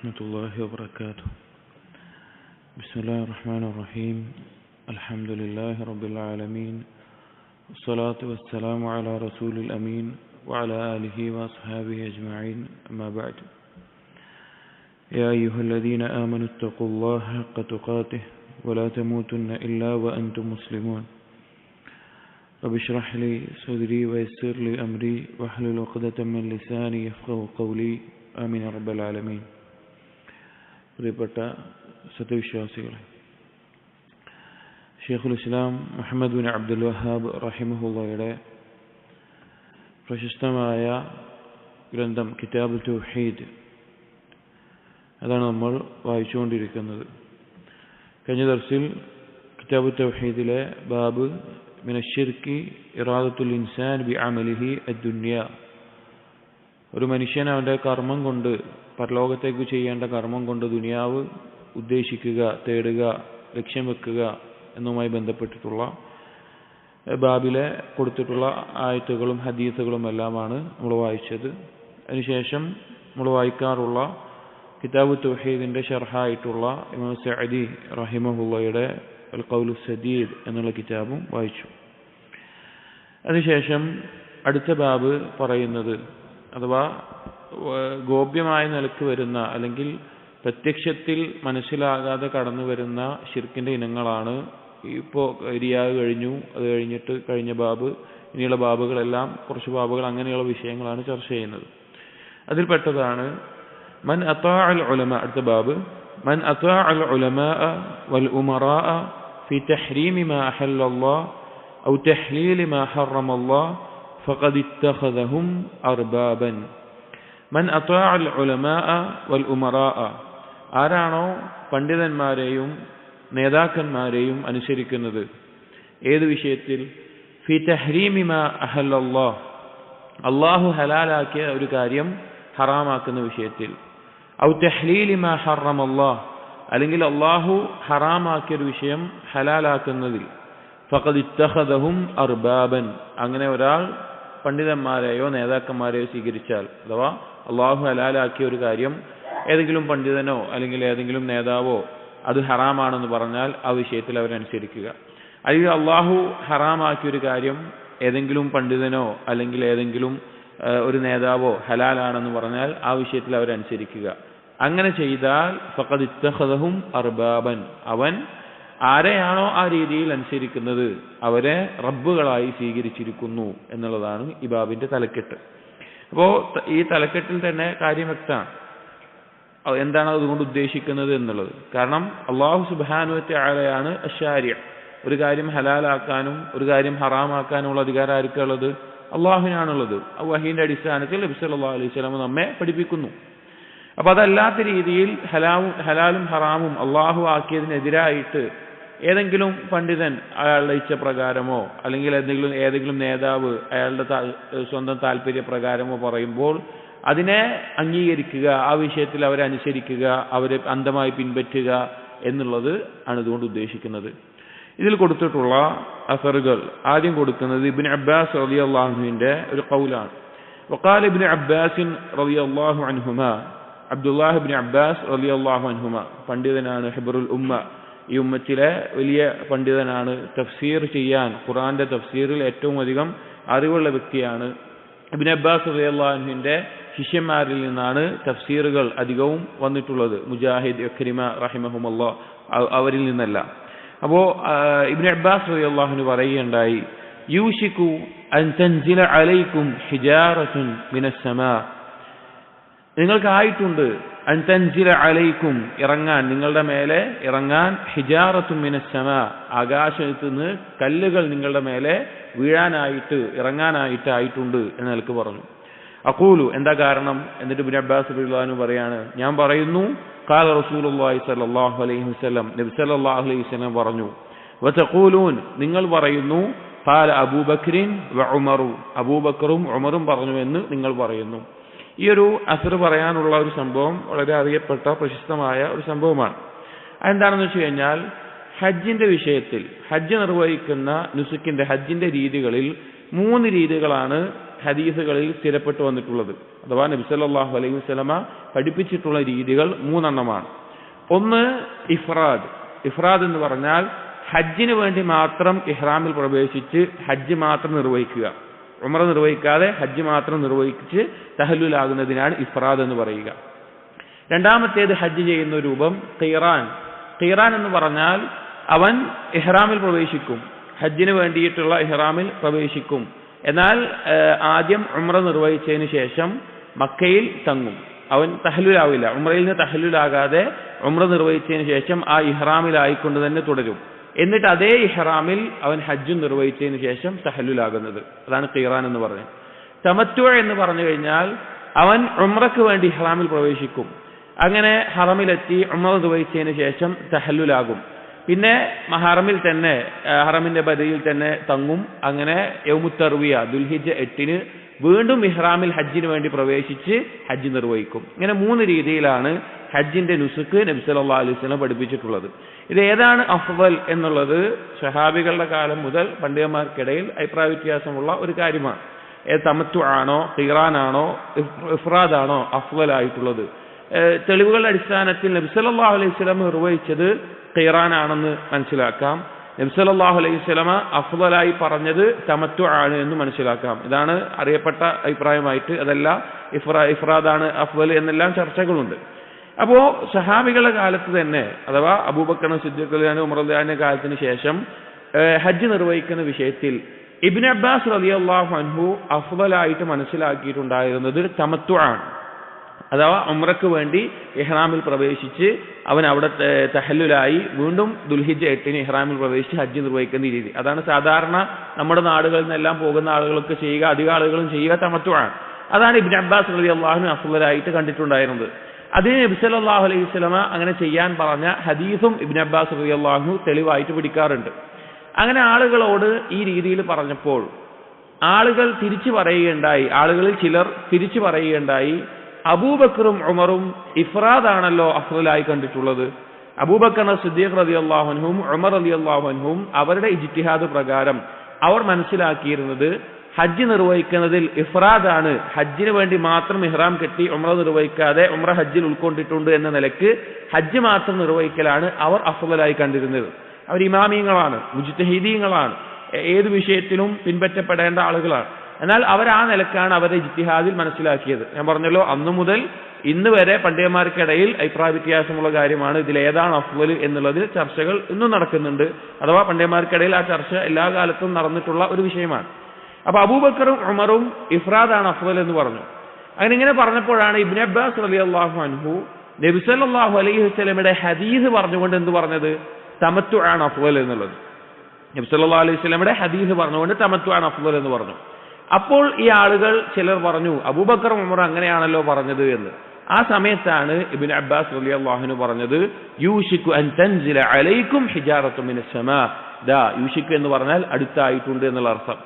ورحمة الله وبركاته. بسم الله الرحمن الرحيم. الحمد لله رب العالمين، والصلاة والسلام على رسول الأمين وعلى آله وأصحابه أجمعين، أما بعد. يا أيها الذين آمنوا اتقوا الله حق تقاته ولا تموتن إلا وأنتم مسلمون. رب اشرح لي صدري ويسر لي أمري واحلل عقدة من لساني يفقهوا قولي. ആമീൻ യാ റബ്ബൽ ആലമീൻ. പ്രിയപ്പെട്ട സത്യവിശ്വാസികളെ, ഷെയ്ഖുൽ ഇസ്ലാം മുഹമ്മദ് ബിൻ അബ്ദുൽ വഹാബ് റഹിമഹുള്ളയുടെ പ്രശസ്തമായ ഗ്രന്ഥം കിതാബുൽ തൗഹീദ്, അതാണ് നമ്മൾ വായിച്ചുകൊണ്ടിരിക്കുന്നത്. കഴിഞ്ഞ ദർസിൽ കിതാബുൽ തൗഹീദിലെ ബാബ് മിനശ്ശിർക്കി ഇറാദത്തുൽ ഇൻസാൻ ബിഅമലിഹി അദ്ദുനിയ, ഒരു മനുഷ്യൻ അവൻ്റെ കർമ്മം കൊണ്ട്, പരലോകത്തേക്ക് ചെയ്യേണ്ട കർമ്മം കൊണ്ട് ദുനിയാവ് ഉദ്ദേശിക്കുക, തേടുക, ലക്ഷ്യം വെക്കുക എന്നുമായി ബന്ധപ്പെട്ടിട്ടുള്ള ബാബിലെ കൊടുത്തിട്ടുള്ള ആയത്തുകളും ഹദീസുകളും എല്ലാമാണ് നമ്മൾ വായിച്ചത്. അതിനുശേഷം നമ്മൾ വായിക്കാറുള്ള കിതാബു തൗഹീദിൻ്റെ ഷർഹായിട്ടുള്ള ഇമാം സഅദി റഹിമഹുള്ളയുടെ അൽ ഖൗലു സദീദ് എന്നുള്ള കിതാബും വായിച്ചു. അതിനുശേഷം അടുത്ത ബാബ് പറയുന്നത്, അഥവാ ഗോപ്യമായ നിലക്ക് വരുന്ന അല്ലെങ്കിൽ പ്രത്യക്ഷത്തിൽ മനസ്സിലാകാതെ കടന്നു വരുന്ന ശിർക്കിൻ്റെ ഇനങ്ങളാണ്. ഇപ്പോൾ റിയാ കഴിഞ്ഞു, അത് കഴിഞ്ഞിട്ട് കഴിഞ്ഞ ബാബ്, ഇനിയുള്ള ബാബുകളെല്ലാം കുറച്ച് ബാബുകൾ അങ്ങനെയുള്ള വിഷയങ്ങളാണ് ചർച്ച ചെയ്യുന്നത്. അതിൽപ്പെട്ടതാണ് മൻ അതാഅൽ ഉലമ. അടുത്ത ബാബ് മൻ അതാഅൽ ഉലമാ വൽ ഉമറാ ഫി തഹ്രീമി മാ അഹല്ലല്ലാഹ് ഔ തഹ്ലീലി മാ ഹറമല്ലാഹ് ഫഖദ് ഇത്തഖദഹും അർബാബൻ. മൻ അതാഅൽ ഉലമാ വൽ ഉമറാ, ആരാണോ പണ്ഡിതന്മാരെയും നേതാക്കന്മാരെയും അനുസരിക്കുന്നത്, ഏത് വിഷയത്തിൽ? ഫി തഹ്രീമി മാ അഹല്ലല്ലാഹ്, അല്ലാഹു ഹലാലാക്കിയ ഒരു കാര്യം ഹറാമാക്കുന്ന വിഷയത്തിൽ. ഔ തഹ്ലീലി മാ ഹറമല്ലാഹ്, അല്ലെങ്കിൽ അല്ലാഹു ഹറാമാക്കിയ ഒരു വിഷയം ഹലാലാക്കുന്നതിൽ. ഫഖദ് ഇത്തഖദഹും അർബാബൻ, അങ്ങനെ ഒരാൾ പണ്ഡിതന്മാരെയോ നേതാക്കന്മാരെയോ സ്വീകരിച്ചാൽ, അഥവാ അള്ളാഹു ഹലാലാക്കിയ ഒരു കാര്യം ഏതെങ്കിലും പണ്ഡിതനോ അല്ലെങ്കിൽ ഏതെങ്കിലും നേതാവോ അത് ഹറാമാണെന്ന് പറഞ്ഞാൽ ആ വിഷയത്തിൽ അവരനുസരിക്കുക. അല്ലെങ്കിൽ അള്ളാഹു ഹറാമാക്കിയ ഒരു കാര്യം ഏതെങ്കിലും പണ്ഡിതനോ അല്ലെങ്കിൽ ഏതെങ്കിലും ഒരു നേതാവോ ഹലാലാണെന്ന് പറഞ്ഞാൽ ആ വിഷയത്തിൽ അവരനുസരിക്കുക. അങ്ങനെ ചെയ്താൽ ഫഖദ് ഇത്തഖദഹും അർബാബൻ, അവൻ ആരെയാണോ ആ രീതിയിൽ അനുസരിക്കുന്നത് അവരെ റബ്ബുകളായി സ്വീകരിച്ചിരിക്കുന്നു എന്നുള്ളതാണ് ഈ ബാബിന്റെ തലക്കെട്ട്. അപ്പോൾ ഈ തലക്കെട്ടിൽ തന്നെ കാര്യം വ്യക്തമാണ്, എന്താണ് അതുകൊണ്ട് ഉദ്ദേശിക്കുന്നത് എന്നുള്ളത്. കാരണം അല്ലാഹു സുബ്ഹാനഹു വ തആലയാണ് അശ്ശാരി'. ഒരു കാര്യം ഹലാലാക്കാനും ഒരു കാര്യം ഹറാമാക്കാനുമുള്ള അധികാരം ആർക്കുള്ളത്? അള്ളാഹുവിനാണുള്ളത്. വഹീന്റെ അടിസ്ഥാനത്തിൽ നബി സല്ലല്ലാഹു അലൈഹി വസല്ലം നമ്മെ പഠിപ്പിക്കുന്നു. അപ്പൊ അതല്ലാത്ത രീതിയിൽ ഹലാലും ഹറാമും അള്ളാഹു ആക്കിയതിനെതിരായിട്ട് ഏതെങ്കിലും പണ്ഡിതൻ അയാളുടെ ഇച്ഛപ്രകാരമോ അല്ലെങ്കിൽ ഏതെങ്കിലും നേതാവ് അയാളുടെ സ്വന്തം താല്പര്യപ്രകാരമോ പറയുമ്പോൾ അതിനെ അംഗീകരിക്കുക, ആ വിഷയത്തിൽ അവരെ അനുസരിക്കുക, അവരെ അന്ധമായി പിൻപറ്റുക എന്നുള്ളത് ആണ് ഇതുകൊണ്ട് ഉദ്ദേശിക്കുന്നത്. ഇതിൽ കൊടുത്തിട്ടുള്ള അസറുകൾ ആദ്യം കൊടുക്കുന്നത് ഇബ്നു അബ്ബാസ് റളിയല്ലാഹു അൻഹുവിന്റെ ഒരു ഖൗലാണ്. വഖാല ഇബ്നു അബ്ബാസ് റളിയല്ലാഹു അൻഹുമാ, അബ്ദുല്ലാഹ് ഇബ്നു അബ്ബാസ് റളിയല്ലാഹു അൻഹുമാ പണ്ഡിതനാണ്, ഹിബ്റുൽ ഉമ്മ, ഈ ഉമ്മത്തിലെ വലിയ പണ്ഡിതനാണ്. തഫ്സീർ ചെയ്യാൻ, ഖുർആന്റെ തഫ്സീറിൽ ഏറ്റവും അധികം അറിവുള്ള വ്യക്തിയാണ്. ഇബ്നു അബ്ബാസ് റളിയല്ലാഹു അൻഹുവിന്റെ ശിഷ്യന്മാരിൽ നിന്നാണ് തഫ്സീറുകൾ അധികവും വന്നിട്ടുള്ളത്. മുജാഹിദ്, ഇക്രിമ റഹിമഹുമുല്ലാഹ് അവരിൽ നിന്നല്ല. അപ്പോ ഇബ്നു അബ്ബാസ് റളിയല്ലാഹു അൻഹു പറയുകയുണ്ടായി, യൂശികു അൻ തൻസില അലൈക്കും ഹിജാറത്തുൻ മിനസ് സമാ, നിങ്ങൾക്കായിട്ടുണ്ട് അൻ തൻസില അലൈക്കും, ഇറങ്ങാൻ, നിങ്ങളുടെ മേലെ ഇറങ്ങാൻ, ഹിജാറത്തുൻ മിനസ് സമാ, ആകാശത്ത് നിന്ന് കല്ലുകൾ നിങ്ങളുടെ മേലെ വീഴാനായിട്ട് ഇറങ്ങാനായിട്ട് ആയിട്ടുണ്ട് എന്ന് നിലക്ക് പറഞ്ഞു. അഖൂലു, എന്താ കാരണം? എന്നിട്ട് ഇബ്നു അബ്ബാസ് റളിയല്ലാഹു അൻഹു പറയാണ്, ഞാൻ പറയുന്നു, ഖാല റസൂലുള്ളാഹി സ്വല്ലല്ലാഹു അലൈഹി വസല്ലം, നബി സല്ലല്ലാഹു അലൈഹി വസല്ലം പറഞ്ഞു, വതഖൂലൂൻ, നിങ്ങൾ പറയുന്നു, ഖാല അബൂബക്രിൻ വ ഉമറു, അബൂബക്കറും ഉമറും പറഞ്ഞു എന്ന് നിങ്ങൾ പറയുന്നു. ഈ ഒരു അസർ പറയാനുള്ള ഒരു സംഭവം വളരെ അറിയപ്പെട്ട പ്രശസ്തമായ ഒരു സംഭവമാണ്. അതെന്താണെന്ന് വെച്ച് കഴിഞ്ഞാൽ, ഹജ്ജിന്റെ വിഷയത്തിൽ, ഹജ്ജ് നിർവഹിക്കുന്ന നുസുക്കിന്റെ ഹജ്ജിന്റെ രീതികളിൽ 3 രീതികളാണ് ഹദീസുകളിൽ സ്ഥിരപ്പെട്ടു വന്നിട്ടുള്ളത്. അഥവാ നബി സല്ലല്ലാഹു അലൈഹി വസല്ലമ പഠിപ്പിച്ചിട്ടുള്ള രീതികൾ 3 എണ്ണമാണ്. ഒന്ന് ഇഫ്രാദ്. ഇഫ്രാദ് എന്ന് പറഞ്ഞാൽ ഹജ്ജിന് വേണ്ടി മാത്രം ഇഹ്റാമിൽ പ്രവേശിച്ച് ഹജ്ജ് മാത്രം നിർവഹിക്കുക. ഉംറ നിർവഹിക്കാതെ ഹജ്ജ് മാത്രം നിർവഹിച്ച് തഹല്ലുലാകുന്നതിനാണ് ഇഫ്രാദ് എന്ന് പറയുക. രണ്ടാമത്തേത് ഹജ്ജ് ചെയ്യുന്ന രൂപം ഖീറാൻ. ഖീറാൻ എന്ന് പറഞ്ഞാൽ അവൻ ഇഹ്റാമിൽ പ്രവേശിക്കും, ഹജ്ജിന് വേണ്ടിയിട്ടുള്ള ഇഹ്റാമിൽ പ്രവേശിക്കും. എന്നാൽ ആദ്യം ഉംറ നിർവഹിച്ചതിന് ശേഷം മക്കയിൽ തങ്ങും. അവൻ തഹല്ലുലാവില്ല. ഉംറയിൽ നിന്ന് തഹല്ലുലാകാതെ ഉംറ നിർവഹിച്ചതിന് ശേഷം ആ ഇഹ്റാമിലായിക്കൊണ്ട് തന്നെ തുടരും. എന്നിട്ട് അതേ ഇഹ്റാമിൽ അവൻ ഹജ്ജ് നിർവഹിച്ചതിന് ശേഷം തഹല്ലുലാകുന്നത്. അതാണ് ഖീറാൻ എന്ന് പറഞ്ഞത്. തമത്തു എന്ന് പറഞ്ഞു കഴിഞ്ഞാൽ അവൻ ഉംറക്ക് വേണ്ടി ഇഹ്റാമിൽ പ്രവേശിക്കും. അങ്ങനെ ഹറമിലെത്തി ഉംറ നിർവഹിച്ചതിന് ശേഷം തഹല്ലുലാകും. പിന്നെ ഹറമിൽ തന്നെ, ഹറമിന്റെ ബദയിൽ തന്നെ തങ്ങും. അങ്ങനെ യൗമുത് തർവിയ ദുൽഹിജ്ജ 8 വീണ്ടും ഇഹ്റാമിൽ ഹജ്ജിന് വേണ്ടി പ്രവേശിച്ച് ഹജ്ജ് നിർവഹിക്കും. ഇങ്ങനെ 3 രീതിയിലാണ് ഹജ്ജിന്റെ നുസുക്ക് നബി സല്ലല്ലാഹു അലൈഹി വസല്ലം പഠിപ്പിച്ചിട്ടുള്ളത്. ഇത് ഏതാണ് അഫ്ളൽ എന്നുള്ളത് സ്വഹാബികളുടെ കാലം മുതൽ പണ്ഡിതന്മാർക്കിടയിൽ അഭിപ്രായ വ്യത്യാസമുള്ള ഒരു കാര്യമാണ്. തമത്തു ആണോ, ഖീറാനാണോ, ഇഫ്രാദാണോ അഫ്ളലായിട്ടുള്ളത്? തെളിവുകളുടെ അടിസ്ഥാനത്തിൽ നബി സല്ലല്ലാഹു അലൈഹി വസല്ലം നിർവഹിച്ചത് ഖീറാനാണെന്ന് മനസ്സിലാക്കാം. നബി സല്ലല്ലാഹു അലൈഹി വസല്ലമ അഫ്ളലായി പറഞ്ഞത് തമത്തു ആണ് എന്ന് മനസ്സിലാക്കാം. ഇതാണ് അറിയപ്പെട്ട അഭിപ്രായമായിട്ട്. അതല്ല ഇഫ്രാദാണ് അഫ്ളൽ എന്നെല്ലാം ചർച്ചകളുണ്ട്. അപ്പോ സഹാബികളുടെ കാലത്ത് തന്നെ, അഥവാ അബൂബക്കർ സിദ്ദീഖ് റളിയല്ലാഹു ഉമർ റളിയല്ലാഹു കാലത്തിന് ശേഷം ഹജ്ജ് നിർവഹിക്കുന്ന വിഷയത്തിൽ ഇബ്നു അബ്ബാസ് റളിയല്ലാഹു അൻഹു അഫ്ളലായിട്ട് മനസ്സിലാക്കിയിട്ടുണ്ടായിരുന്നത് തമത്തു ആണ്. അഥവാ ഉംറക്ക് വേണ്ടി ഇഹ്റാമിൽ പ്രവേശിച്ച് അവൻ അവിടെ തഹല്ലുലായി വീണ്ടും ദുൽഹിജ്ജ 8 ഇഹ്റാമിൽ പ്രവേശിച്ച് ഹജ്ജ് നിർവഹിക്കുന്ന രീതി. അതാണ് സാധാരണ നമ്മുടെ നാടുകളിൽ നിന്നെല്ലാം പോകുന്ന ആളുകൾക്ക് ചെയ്യുക, അധിക ആളുകളും ചെയ്യുക തമത്തു ആണ്. അതാണ് ഇബ്നു അബ്ബാസ് റളിയല്ലാഹു അൻഹു അഫ്ളലായിട്ട് കണ്ടിട്ടുണ്ടായിരുന്നത്. അതിന് നബി സല്ലല്ലാഹു അലൈഹി വസല്ലമ അങ്ങനെ ചെയ്യാൻ പറഞ്ഞ ഹദീസും ഇബ്നു അബ്ബാസ് റളിയല്ലാഹു അൻഹു തെളിവായിട്ട് പിടിക്കാറുണ്ട്. അങ്ങനെ ആളുകളോട് ഈ രീതിയിൽ പറഞ്ഞപ്പോൾ ആളുകൾ തിരിച്ചു പറയുകയുണ്ടായി. ആളുകളിൽ ചിലർ തിരിച്ചു പറയുകയുണ്ടായി, അബൂബക്കറും ഉമറും ഇഫ്രാദാണല്ലോ അഫ്ളലായി കണ്ടിട്ടുള്ളത്. അബൂബക്കർ സിദ്ദീഖ് റളിയല്ലാഹു അൻഹും ഉമർ റളിയല്ലാഹു അൻഹും അവരുടെ ഇജ്തിഹാദ് പ്രകാരം അവർ മനസ്സിലാക്കിയിരുന്നത് ഹജ്ജ് നിർവഹിക്കുന്നതിൽ ഇഫ്രാദാണ്. ഹജ്ജിന് വേണ്ടി മാത്രം ഇഹ്റാം കെട്ടി ഉംറ നിർവഹിക്കാതെ ഉംറ ഹജ്ജിൽ ഉൾക്കൊണ്ടിട്ടുണ്ട് എന്ന നിലക്ക് ഹജ്ജ് മാത്രം നിർവഹിക്കലാണ് അവർ അഫ്ളലായി കണ്ടിരുന്നത്. അവർ ഇമാമിയങ്ങളാണ്, മുജ്തഹിദീങ്ങളാണ്, ഏത് വിഷയത്തിലും പിൻപറ്റപ്പെടേണ്ട ആളുകളാണ്. എന്നാൽ അവർ ആ നിലക്കാണ് അവരുടെ ഇജ്തിഹാദിൽ മനസ്സിലാക്കിയത്. ഞാൻ പറഞ്ഞല്ലോ, അന്നു മുതൽ ഇന്ന് വരെ പണ്ഡിതന്മാർക്കിടയിൽ അഭിപ്രായ വ്യത്യാസമുള്ള കാര്യമാണ്. ഇതിലേതാണ് അഫ്ളൽ എന്നുള്ളതിൽ ചർച്ചകൾ ഇന്നും നടക്കുന്നുണ്ട്. അഥവാ പണ്ഡിതന്മാർക്കിടയിൽ ആ ചർച്ച എല്ലാ കാലത്തും നടന്നിട്ടുള്ള ഒരു വിഷയമാണ്. അപ്പൊ അബൂബക്കറും ഉമറും ഇഫ്രാദാണ് അഫ്ളൽ എന്ന് പറഞ്ഞു. അങ്ങനെ ഇങ്ങനെ പറഞ്ഞപ്പോഴാണ് ഇബ്നു അബ്ബാസ് റളിയല്ലാഹു അൻഹു നബി സല്ലല്ലാഹു അലൈഹി വസല്ലമയുടെ ഹദീസ് പറഞ്ഞുകൊണ്ട് എന്ത് പറഞ്ഞത്? തമത്തു ആണ് അഫ്ളൽ എന്നുള്ളത്. നബി സല്ലല്ലാഹു അലൈഹി വസല്ലമയുടെ ഹദീസ് പറഞ്ഞുകൊണ്ട് തമത്തു ആണ് അഫ്ളൽ എന്ന് പറഞ്ഞു. അപ്പോൾ ഈ ആളുകൾ ചിലർ പറഞ്ഞു, അബൂബക്കറും ഉമറും അങ്ങനെയാണല്ലോ പറഞ്ഞത് എന്ന്. ആ സമയത്താണ് ഇബ്നു അബ്ബാസ് റളിയല്ലാഹു അൻഹു പറഞ്ഞത്, യൂഷിക്കു അൻ തൻസില അലൈക്കും ഹിജാറത്തു മിനസ് സമാ. ദാ യൂഷിക്കു എന്ന് പറഞ്ഞാൽ അടുത്തായിട്ടുണ്ട് എന്നുള്ള അർത്ഥം.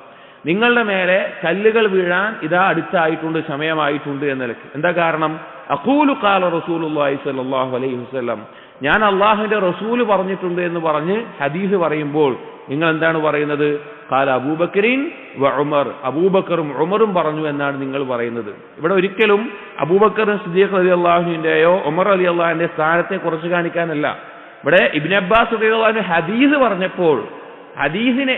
നിങ്ങളുടെ മേലെ കല്ലുകൾ വീഴാൻ ഇതാ അടുത്തായിട്ടുണ്ട്, സമയമായിട്ടുണ്ട് എന്ന നിലയ്ക്ക്. എന്താ കാരണം? അഖൂലു ഖാല റസൂലുള്ളാഹി സ്വല്ലല്ലാഹു അലൈഹി വസല്ലം, ഞാൻ അള്ളാഹുവിന്റെ റസൂല് പറഞ്ഞിട്ടുണ്ട് എന്ന് പറഞ്ഞ് ഹദീസ് പറയുമ്പോൾ നിങ്ങൾ എന്താണ് പറയുന്നത്? ഖാല അബൂബക്കറിൻ വ ഉമർ, അബൂബക്കറും ഉമറും പറഞ്ഞു എന്നാണ് നിങ്ങൾ പറയുന്നത്. ഇവിടെ ഒരിക്കലും അബൂബക്കർ സിദ്ദീഖ് റളിയല്ലാഹുവിന്റെയോ ഉമർ റളിയല്ലാഹുവിന്റെ സ്ഥാനത്തെ കുറച്ച് കാണിക്കാനല്ല. ഇവിടെ ഇബ്നു അബ്ബാസ് റളിയല്ലാഹു അൻഹു ഹദീസ് പറഞ്ഞപ്പോൾ, ഹദീസിനെ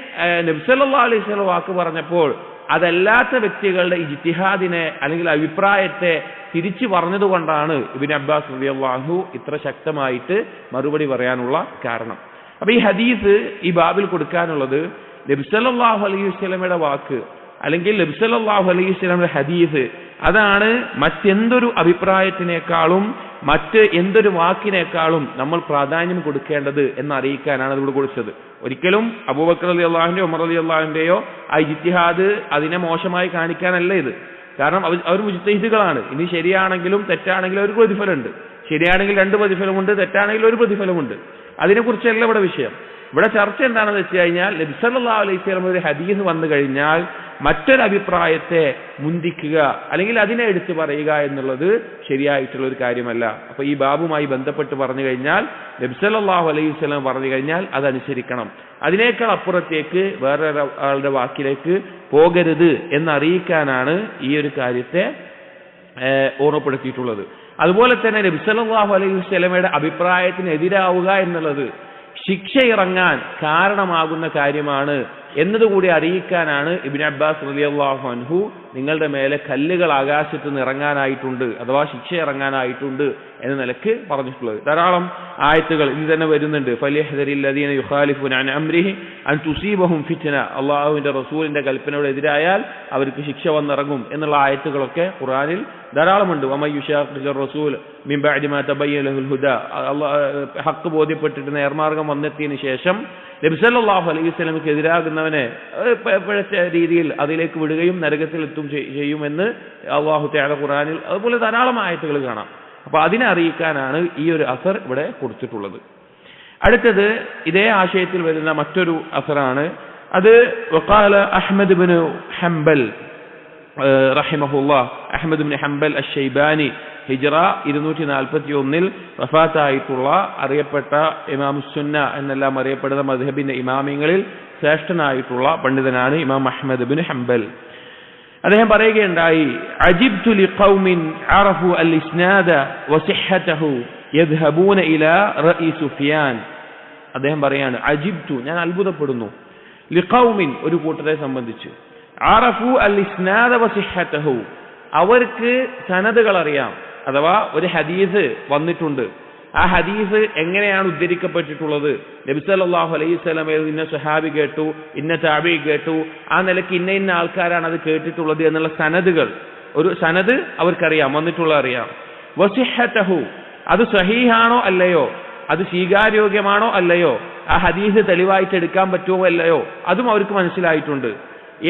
നബി സല്ലല്ലാഹു അലൈഹി വസല്ലം വാക്ക് പറഞ്ഞപ്പോൾ അതല്ലാത്ത വ്യക്തികളുടെ ഇജ്തിഹാദിനെ അല്ലെങ്കിൽ അഭിപ്രായത്തെ തിരിച്ചു പറഞ്ഞതുകൊണ്ടാണ് ഇബ്നു അബ്ബാസ് റളിയല്ലാഹു അൻഹു ഇത്ര ശക്തമായിട്ട് മറുപടി പറയാനുള്ള കാരണം. അപ്പൊ ഈ ഹദീസ് ഈ ബാബിൽ കൊടുക്കാനുള്ളത് നബി സല്ലല്ലാഹു അലൈഹി വസല്ലമയുടെ വാക്ക് അല്ലെങ്കിൽ നബി സല്ലല്ലാഹു അലൈഹി വസല്ലമയുടെ ഹദീസ്, അതാണ് മറ്റെന്തൊരു അഭിപ്രായത്തിനേക്കാളും മറ്റ് എന്തൊരു വാക്കിനേക്കാളും നമ്മൾ പ്രാധാന്യം കൊടുക്കേണ്ടത് എന്നറിയിക്കാനാണ് അതിവിടെ കൊടുത്തത്. ഒരിക്കലും അബൂബക്കർ റളിയല്ലാഹുവിന്റെയോ ഉമർ റളിയല്ലാഹുവിന്റെയോ ആ ഇജ്തിഹാദ് അതിനെ മോശമായി കാണിക്കാനല്ല ഇത്. കാരണം അവർ മുജ്തഹിദുകളാണ്. ഇനി ശരിയാണെങ്കിലും തെറ്റാണെങ്കിലും ഒരു പ്രതിഫലമുണ്ട്. ശരിയാണെങ്കിൽ 2 പ്രതിഫലമുണ്ട്, തെറ്റാണെങ്കിൽ 1 പ്രതിഫലമുണ്ട്. അതിനെക്കുറിച്ചല്ല ഇവിടെ വിഷയം. ഇവിടെ ചർച്ച എന്താണെന്ന് വെച്ച് കഴിഞ്ഞാൽ നബി സല്ലല്ലാഹു അലൈഹി വസല്ലം ഒരു ഹദീസ് വന്നു കഴിഞ്ഞാൽ മറ്റൊരു അഭിപ്രായത്തെ മുന്തിക്കുക അല്ലെങ്കിൽ അതിനെ എടുത്തു പറയുക എന്നുള്ളത് ശരിയായിട്ടുള്ള ഒരു കാര്യമല്ല. അപ്പൊ ഈ ബാബുമായി ബന്ധപ്പെട്ട് പറഞ്ഞു കഴിഞ്ഞാൽ നബി സല്ലല്ലാഹു അലൈഹി വസല്ലം പറഞ്ഞു കഴിഞ്ഞാൽ അതനുസരിക്കണം. അതിനേക്കാൾ അപ്പുറത്തേക്ക് വേറൊരാളുടെ വാക്കിലേക്ക് പോകരുത് എന്നറിയിക്കാനാണ് ഈ ഒരു കാര്യത്തെ ഓർമ്മപ്പെടുത്തിയിട്ടുള്ളത്. അതുപോലെ തന്നെ നബി സല്ലല്ലാഹു അലൈഹി വസല്ലമയുടെ അഭിപ്രായത്തിനെതിരാവുക എന്നുള്ളത് ശിക്ഷ ഇറങ്ങാൻ കാരണമാകുന്ന കാര്യമാണ് എന്നതുകൂടി അറിയിക്കാനാണ് ഇബ്നു അബ്ബാസ് റളിയല്ലാഹു അൻഹു നിങ്ങളുടെ മേലെ കല്ലുകൾ ആകാശത്ത് നിന്ന് ഇറങ്ങാനായിട്ടുണ്ട് അഥവാ ശിക്ഷ ഇറങ്ങാനായിട്ടുണ്ട് എന്ന നിലക്ക് പറഞ്ഞിട്ടുള്ളത്. ധാരാളം ആയത്തുകൾ ഇത് തന്നെ വരുന്നുണ്ട്. ഫലിഹ്ദരില്ലദീന യുഖാലിഫൂന അൻ അംരിഹി അൻ തുസീബഹും ഫിത്ന, അള്ളാഹുവിന്റെ റസൂലിന്റെ കൽപ്പനയോട് എതിരായാൽ അവർക്ക് ശിക്ഷ വന്നിറങ്ങും എന്നുള്ള ആയത്തുകളൊക്കെ ഖുർആനിൽ ധാരാളമുണ്ട്. വമയ്യുശാഖിഖിർ റസൂൽ മിൻ ബഅദി മാ തബയ്യന ലഹുൽ ഹുദാ, ഹഖ് ബോധ്യപ്പെട്ടിട്ട് നേർമാർഗം വന്നെത്തിയതിനു ശേഷം നബി സല്ലല്ലാഹു അലൈഹി വസല്ലമക്ക് എതിരാകുന്നവനെ പിഴച്ച രീതിയിൽ അതിലേക്ക് വിടുകയും നരകത്തിൽ എത്തും ചെയ്യുമെന്ന് അല്ലാഹു തആല ഖുർആനിൽ അതുപോലെ ധാരാളം ആയത്തുകൾ കാണാം. അപ്പൊ അതിനെ അറിയിക്കാനാണ് ഈ ഒരു അസർ ഇവിടെ കൊടുത്തിട്ടുള്ളത്. അടുത്തത് ഇതേ ആശയത്തിൽ വരുന്ന മറ്റൊരു അസറാണ്. അത് വഖാല അഹ്മദ് ഇബ്നു ഹംബൽ റഹിമഹുല്ലാഹ്, അഹ്മദ് ഇബ്നു ഹംബൽ അശ്ശൈബാനി ഹിജ്റ 241 വഫാത്തായിട്ടുള്ള അറിയപ്പെട്ട ഇമാമുസ്സുന്ന എന്നെല്ലാം അറിയപ്പെടുന്ന മദ്ഹബിന്റെ ഇമാമിങ്ങളിൽ ശ്രേഷ്ഠനായിട്ടുള്ള പണ്ഡിതനാണ് ഇമാം അഹ്മദ് ഇബ്നു ഹംബൽ. അദ്ദേഹം പറയുകയുണ്ടായി, അജിബ്തു ലിഖൗമിൻ അറഫു അൽ ഇസ്നാദ വസിഹ്ഹതഹു യദ്ഹബൂന ഇലാ റഈ സുഫിയാൻ. അദ്ദേഹം പറയാണ്, അജിബ്തു, ഞാൻ അത്ഭുതപ്പെടുന്നു, ലിഖൗമിൻ, ഒരു കൂട്ടരെ സംബന്ധിച്ച്, അറഫു അൽ ഇസ്നാദ വസിഹ്ഹതഹു, അവർക്ക് സനദുകൾ അറിയാം. അഥവാ ഒരു ഹദീസ് വന്നിട്ടുണ്ട്, ആ ഹദീസ് എങ്ങനെയാണ് ഉദ്ധരിക്കപ്പെട്ടിട്ടുള്ളത്, നബി സല്ലല്ലാഹു അലൈഹി വസല്ലമയിൽ ഇന്ന സ്വഹാബി കേട്ടു, ഇന്ന താബിഈ കേട്ടു, ആ നിലയ്ക്ക് ഇന്ന ഇന്ന ആൾക്കാരാണ് അത് കേട്ടിട്ടുള്ളത് എന്നുള്ള സനദുകൾ, ഒരു സനദ് അവർക്കറിയാം, വന്നിട്ടുള്ള അറിയാം. വസിഹ്ഹതഹു, അത് സഹീഹാണോ അല്ലയോ, അത് സ്വീകാര്യോഗ്യമാണോ അല്ലയോ, ആ ഹദീസ് തെളിവായിട്ട് എടുക്കാൻ പറ്റുമോ അല്ലയോ, അതും അവർക്ക് മനസ്സിലായിട്ടുണ്ട്.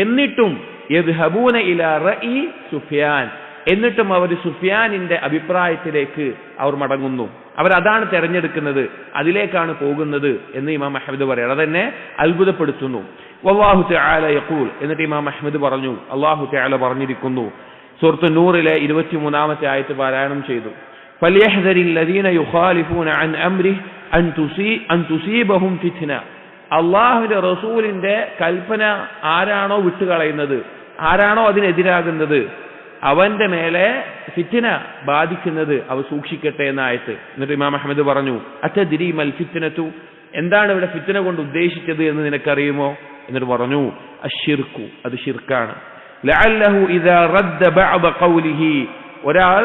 എന്നിട്ടും യദ്ഹബൂന ഇലാ റഈ സുഫിയാൻ, എന്നിട്ടും അവർ സുഫിയാനിന്റെ അഭിപ്രായത്തിലേക്ക് അവർ മടങ്ങുന്നു, അവരതാണ് തെരഞ്ഞെടുക്കുന്നത്, അതിലേക്കാണ് പോകുന്നത് എന്ന് ഇമാം അഹ്മദ് പറയാം. അതെന്നെ അത്ഭുതപ്പെടുത്തുന്നു. വല്ലാഹു തആല യഖൂൽ, എന്നിട്ട് ഇമാം അഹ്മദ് പറഞ്ഞു, അല്ലാഹു തആല പറഞ്ഞിരിക്കുന്നു, സൂറത്ത് നൂറിലെ 23-ാമത്തെ ആയത്ത് പാരായണം ചെയ്തു, ഫലിയഹ്ദരില്ലദീന യുഖാലിഫൂന അൻ അംരിഹി അൻ തുസീബഹും ഫിത്ന. അള്ളാഹുവിന്റെ റസൂലിന്റെ കൽപ്പന ആരാണോ വിട്ടുകളയുന്നത്, ആരാണോ അതിനെതിരാകുന്നത്, അവന്റെ മേലെ ഫിത്ന ബാധിക്കുന്നത് അവർ സൂക്ഷിക്കട്ടെ എന്ന ആയത്ത്. എന്നിട്ട് ഇമാം അഹ്മദ് പറഞ്ഞു, അത്തദ്രി മൽ ഫിത്നതു, എന്താണ് ഇവിടെ ഫിത്ന കൊണ്ട് ഉദ്ദേശിച്ചത് എന്ന് നിനക്കറിയുമോ? എന്നിട്ട് പറഞ്ഞു, അശ്ശിർക്കു, അത് ശിർക്കാണ്. ലഅല്ലഹു ഇദാ റദ്ദ ബഅദ ഖൗലിഹി, ഒരാൾ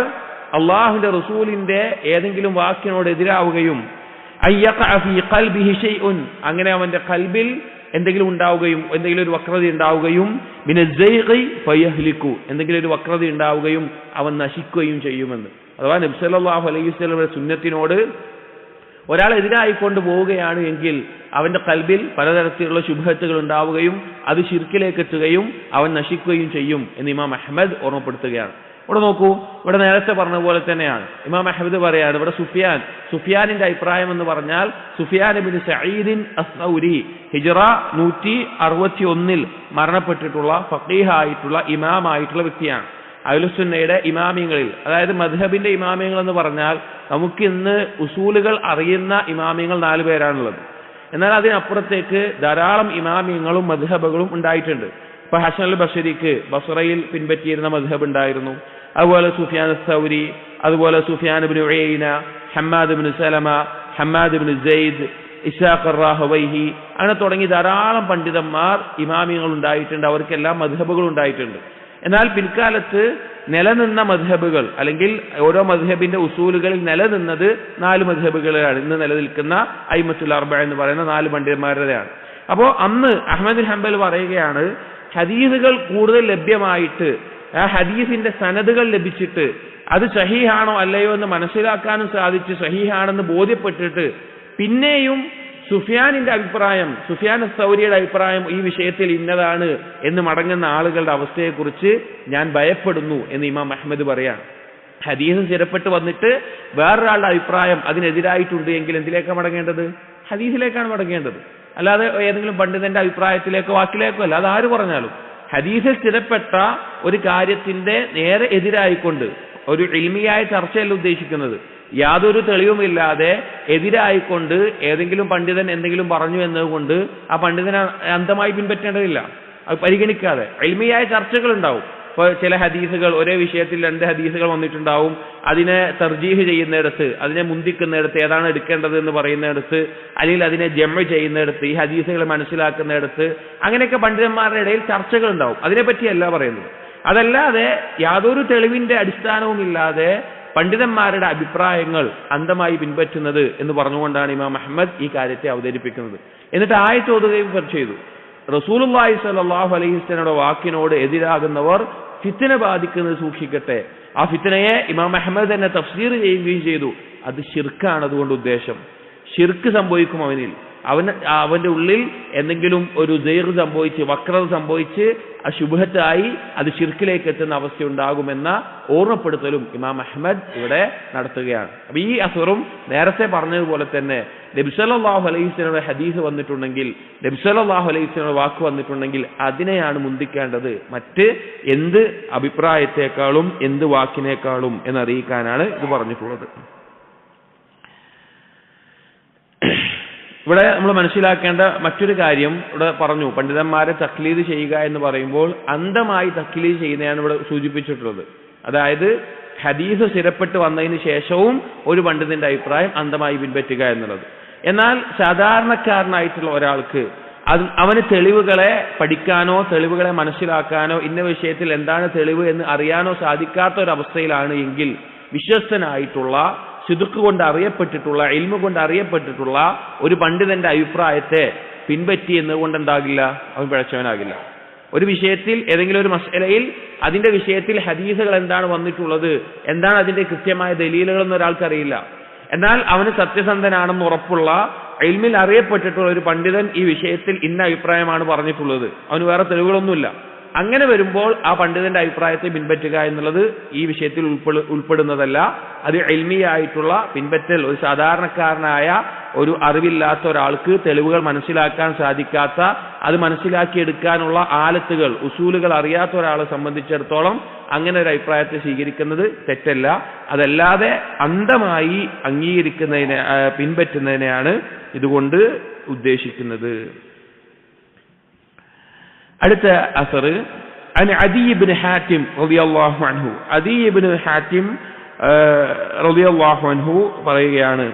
അള്ളാഹുവിന്റെ റസൂലിന്റെ ഏതെങ്കിലും വാക്കിനോട് എതിരാവുകയും അയ്യഖഅ ഫീ ഖൽബിഹി ഷൈഉൻ, അങ്ങനെ അവന്റെ ഖൽബിൽ എന്തെങ്കിലും ഉണ്ടാവുകയും, എന്തെങ്കിലും ഒരു വക്രത ഉണ്ടാവുകയും, മിനസ്സൈഖി ഫയഹ്ലികു, എന്തെങ്കിലും ഒരു വക്രത ഉണ്ടാവുകയും അവൻ നശിക്കുകയും ചെയ്യുമെന്ന്. അഥവാ നബി സല്ലല്ലാഹു അലൈഹി വസല്ലമയുടെ സുന്നത്തിനോട് ഒരാൾ എതിരായിക്കൊണ്ട് പോവുകയാണ് എങ്കിൽ അവന്റെ ഖൽബിൽ പലതരത്തിലുള്ള ശുബ്ഹത്തുകൾ ഉണ്ടാവുകയും അത് ശിർക്കിലേക്ക് എത്തുകയും അവൻ നശിക്കുകയും ചെയ്യും എന്ന് ഇമാം അഹ്മദ് ഓർമ്മപ്പെടുത്തുകയാണ്. ഇവിടെ നോക്കൂ, ഇവിടെ നേരത്തെ പറഞ്ഞ പോലെ തന്നെയാണ് ഇമാം അഹ്മദ് പറയാണ്, ഇവിടെ സുഫിയാനിന്റെ അഭിപ്രായം എന്ന് പറഞ്ഞാൽ സുഫിയാൻ ഇബ്നു സഈദിൻ അസ്സൗരി ഹിജ്റ 161 മരണപ്പെട്ടിട്ടുള്ള ഫഖീഹായിട്ടുള്ള ഇമാമായിട്ടുള്ള വ്യക്തിയാണ്. അഹ്ലുസുന്നയുടെ ഇമാമിങ്ങളിൽ, അതായത് മദ്ഹബിന്റെ ഇമാമിയങ്ങൾ എന്ന് പറഞ്ഞാൽ നമുക്ക് ഇന്ന് ഉസൂലുകൾ അറിയുന്ന ഇമാമിയങ്ങൾ 4 പേരാണുള്ളത്. എന്നാൽ അതിനപ്പുറത്തേക്ക് ധാരാളം ഇമാമിയങ്ങളും മദ്ഹബുകളും ഉണ്ടായിട്ടുണ്ട്. ഇപ്പൊ ഹസൻ അൽ ബസ്രിക്ക് ബസ്രയിൽ പിൻപറ്റിയിരുന്ന മദ്ഹബ് ഉണ്ടായിരുന്നു. അതുപോലെ സുഫിയാൻ അസ്സൗരി, അതുപോലെ സുഫിയാൻ ഇബ്നു ഉയൈന, ഹമ്മാദ് ഇബ്നു സലമ, ഹമ്മാദ് ഇബ്നു സെയ്ദ്, ഇസ്ഹാഖ് അർ-റാഹവൈഹി, അങ്ങനെ തുടങ്ങി ധാരാളം പണ്ഡിതന്മാർ ഇമാമിയങ്ങൾ ഉണ്ടായിട്ടുണ്ട്. അവർക്കെല്ലാം മദ്ഹബുകൾ ഉണ്ടായിട്ടുണ്ട്. എന്നാൽ പിൽക്കാലത്ത് നിലനിന്ന മദ്ഹബുകൾ അല്ലെങ്കിൽ ഓരോ മദ്ഹബിന്റെ ഉസൂലുകളിൽ നിലനിന്നത് 4 മദ്ഹബുകളാണ്. ഇന്ന് നിലനിൽക്കുന്ന അയിമത്തുൽ അർബഅ എന്ന് പറയുന്ന 4 പണ്ഡിതന്മാരുടെയാണ്. അപ്പോൾ അന്ന് അഹ്മദ് ബിൻ ഹംബൽ പറയുകയാണ്, ഹദീസുകൾ കൂടുതൽ ലഭ്യമായിട്ട് ആ ഹദീസിന്റെ സനദുകൾ ലഭിച്ചിട്ട് അത് സഹീഹാണോ അല്ലയോ എന്ന് മനസ്സിലാക്കാനും സാധിച്ച് സഹീഹാണെന്ന് ബോധ്യപ്പെട്ടിട്ട് പിന്നെയും സുഫിയാനിന്റെ അഭിപ്രായം, സുഫിയാൻ അസ്സൗരിയുടെ അഭിപ്രായം ഈ വിഷയത്തിൽ ഇന്നതാണ് എന്ന് മടങ്ങുന്ന ആളുകളുടെ അവസ്ഥയെക്കുറിച്ച് ഞാൻ ഭയപ്പെടുന്നു എന്ന് ഇമാം അഹ്മദ് പറയാണ്. ഹദീസ് സ്ഥിരപ്പെട്ട് വന്നിട്ട് വേറൊരാളുടെ അഭിപ്രായം അതിനെതിരായിട്ടുണ്ട് എങ്കിൽ എന്തിലേക്കാണ് മടങ്ങേണ്ടത്? ഹദീസിലേക്കാണ് മടങ്ങേണ്ടത്. അല്ലാതെ ഏതെങ്കിലും പണ്ഡിതന്റെ അഭിപ്രായത്തിലേക്കോ വാക്കിലേക്കോ അല്ല. അത് ആര് പറഞ്ഞാലും ഹദീസിൽ സ്ഥിരപ്പെട്ട ഒരു കാര്യത്തിന്റെ നേരെ എതിരായിക്കൊണ്ട് ഒരു ഇൽമിയായ ചർച്ചയല്ല ഉദ്ദേശിക്കുന്നത്. യാതൊരു തെളിവുമില്ലാതെ എതിരായിക്കൊണ്ട് ഏതെങ്കിലും പണ്ഡിതൻ എന്തെങ്കിലും പറഞ്ഞു എന്നതുകൊണ്ട് ആ പണ്ഡിതനെ അന്ധമായി പിൻപറ്റേണ്ടതില്ല. അത് പരിഗണിക്കാതെ ഇൽമിയായ ചർച്ചകൾ ഉണ്ടാവും. ഇപ്പോൾ ചില ഹദീസുകൾ, ഒരേ വിഷയത്തിൽ 2 ഹദീസുകൾ വന്നിട്ടുണ്ടാവും. അതിനെ തർജീഹ് ചെയ്യുന്നിടത്ത്, അതിനെ മുന്തിക്കുന്നിടത്ത്, ഏതാണ് എടുക്കേണ്ടത് എന്ന് പറയുന്നിടത്ത്, അല്ലെങ്കിൽ അതിനെ ജമ ചെയ്യുന്നിടത്ത്, ഈ ഹദീസുകൾ മനസ്സിലാക്കുന്നിടത്ത്, അങ്ങനെയൊക്കെ പണ്ഡിതന്മാരുടെ ഇടയിൽ ചർച്ചകൾ ഉണ്ടാവും. അതിനെപ്പറ്റിയല്ല പറയുന്നത്. അതല്ലാതെ യാതൊരു തെളിവിന്റെ അടിസ്ഥാനവുമില്ലാതെ പണ്ഡിതന്മാരുടെ അഭിപ്രായങ്ങൾ അന്ധമായി പിൻപറ്റുന്നത് എന്ന് പറഞ്ഞുകൊണ്ടാണ് ഇമാം അഹ്മദ് ഈ കാര്യത്തെ അവതരിപ്പിക്കുന്നത്. എന്നിട്ട് ആയത്ത് ഓതുകയും ചെയ്തു. റസൂലുള്ളാഹി സ്വല്ലല്ലാഹു അലൈഹി വസല്ലമയുടെ വാക്കിനോട് എതിരാകുന്നവർ ഫിത്ന ബാധിക്കുന്നത് സൂക്ഷിക്കട്ടെ. ആ ഫിത്നയെ ഇമാം അഹ്മദ് തന്നെ തഫ്സീർ ചെയ്യുകയും ചെയ്തു. അത് ശിർക്കാണ്. അതുകൊണ്ട് ഉദ്ദേശം ശിർക്ക് സംഭവിക്കും അവന്റെ ഉള്ളിൽ എന്തെങ്കിലും ഒരു ദൈർ സംഭവിച്ച്, വക്രത സംഭവിച്ച് ശുബ്ഹത്തായി അത് ശിർക്കിലേക്ക് എത്തുന്ന അവസ്ഥ ഉണ്ടാകുമെന്ന ഓർമ്മപ്പെടുത്തലും ഇമാം അഹ്മദ് ഇവിടെ നടത്തുകയാണ്. അപ്പൊ ഈ അസറും നേരത്തെ പറഞ്ഞതുപോലെ തന്നെ നബി സല്ലല്ലാഹു അലൈഹി വസല്ലമയുടെ ഹദീസ് വന്നിട്ടുണ്ടെങ്കിൽ, നബി സല്ലല്ലാഹു അലൈഹി വസല്ലമയുടെ വാക്ക് വന്നിട്ടുണ്ടെങ്കിൽ അതിനെയാണ് മുന്തിക്കേണ്ടത്, മറ്റ് എന്ത് അഭിപ്രായത്തെക്കാളും എന്ത് വാക്കിനേക്കാളും എന്നറിയിക്കാനാണ് ഇത് പറഞ്ഞിട്ടുള്ളത്. ഇവിടെ നമ്മൾ മനസ്സിലാക്കേണ്ട മറ്റൊരു കാര്യം ഇവിടെ പറഞ്ഞു. പണ്ഡിതന്മാരെ തഖ്ലീദ് ചെയ്യുക എന്ന് പറയുമ്പോൾ അന്ധമായി തഖ്ലീദ് ചെയ്യുന്നതാണ് ഇവിടെ സൂചിപ്പിച്ചിട്ടുള്ളത്. അതായത് ഹദീസ് സ്ഥിരപ്പെട്ട് വന്നതിന് ശേഷവും ഒരു പണ്ഡിതന്റെ അഭിപ്രായം അന്ധമായി പിൻപറ്റുക എന്നുള്ളത്. എന്നാൽ സാധാരണക്കാരനായിട്ടുള്ള ഒരാൾക്ക് അവന് തെളിവുകളെ പഠിക്കാനോ തെളിവുകളെ മനസ്സിലാക്കാനോ ഇന്ന വിഷയത്തിൽ എന്താണ് തെളിവ് എന്ന് അറിയാനോ സാധിക്കാത്ത ഒരവസ്ഥയിലാണ് എങ്കിൽ വിശ്വസ്തനായിട്ടുള്ള, സിദ്ഖ് കൊണ്ട് അറിയപ്പെട്ടിട്ടുള്ള, ഇൽമു കൊണ്ട് അറിയപ്പെട്ടിട്ടുള്ള ഒരു പണ്ഡിതന്റെ അഭിപ്രായത്തെ പിൻപറ്റി എന്നുകൊണ്ട് എന്താകില്ല, അവൻ പിഴച്ചവനാകില്ല. ഒരു വിഷയത്തിൽ, ഏതെങ്കിലും ഒരു മസ്അലയിൽ അതിന്റെ വിഷയത്തിൽ ഹദീസുകൾ എന്താണ് വന്നിട്ടുള്ളത്, എന്താണ് അതിന്റെ കൃത്യമായ ദലീലുകളെന്ന് ഒരാൾക്കറിയില്ല. എന്നാൽ അവന് സത്യസന്ധനാണെന്ന് ഉറപ്പുള്ള, ഇൽമിൽ അറിയപ്പെട്ടിട്ടുള്ള ഒരു പണ്ഡിതൻ ഈ വിഷയത്തിൽ ഇന്ന അഭിപ്രായമാണ് പറഞ്ഞിട്ടുള്ളത്, അവന് വേറെ തെളിവുകളൊന്നുമില്ല. അങ്ങനെ വരുമ്പോൾ ആ പണ്ഡിതന്റെ അഭിപ്രായത്തെ പിൻപറ്റുക എന്നുള്ളത് ഈ വിഷയത്തിൽ ഉൾപ്പെടുന്നതല്ല. അത് ഇൽമിയായിട്ടുള്ള പിൻപറ്റൽ. ഒരു സാധാരണക്കാരനായ, ഒരു അറിവില്ലാത്ത ഒരാൾക്ക് തെളിവുകൾ മനസ്സിലാക്കാൻ സാധിക്കാത്ത, അത് മനസ്സിലാക്കിയെടുക്കാനുള്ള ആലത്തുകൾ, ഉസൂലുകൾ അറിയാത്ത ഒരാളെ സംബന്ധിച്ചിടത്തോളം അങ്ങനെ ഒരു അഭിപ്രായത്തെ സ്വീകരിക്കുന്നത് തെറ്റല്ല. അതല്ലാതെ അന്ധമായി അംഗീകരിക്കുന്നതിനെ, പിൻപറ്റുന്നതിനെയാണ് ഇതുകൊണ്ട് ഉദ്ദേശിക്കുന്നത്. അടുത്ത അസർ عن عدي بن حاتم رضي الله عنه. عدي بن حاتم رضي الله عنه പറയുകയാണ്,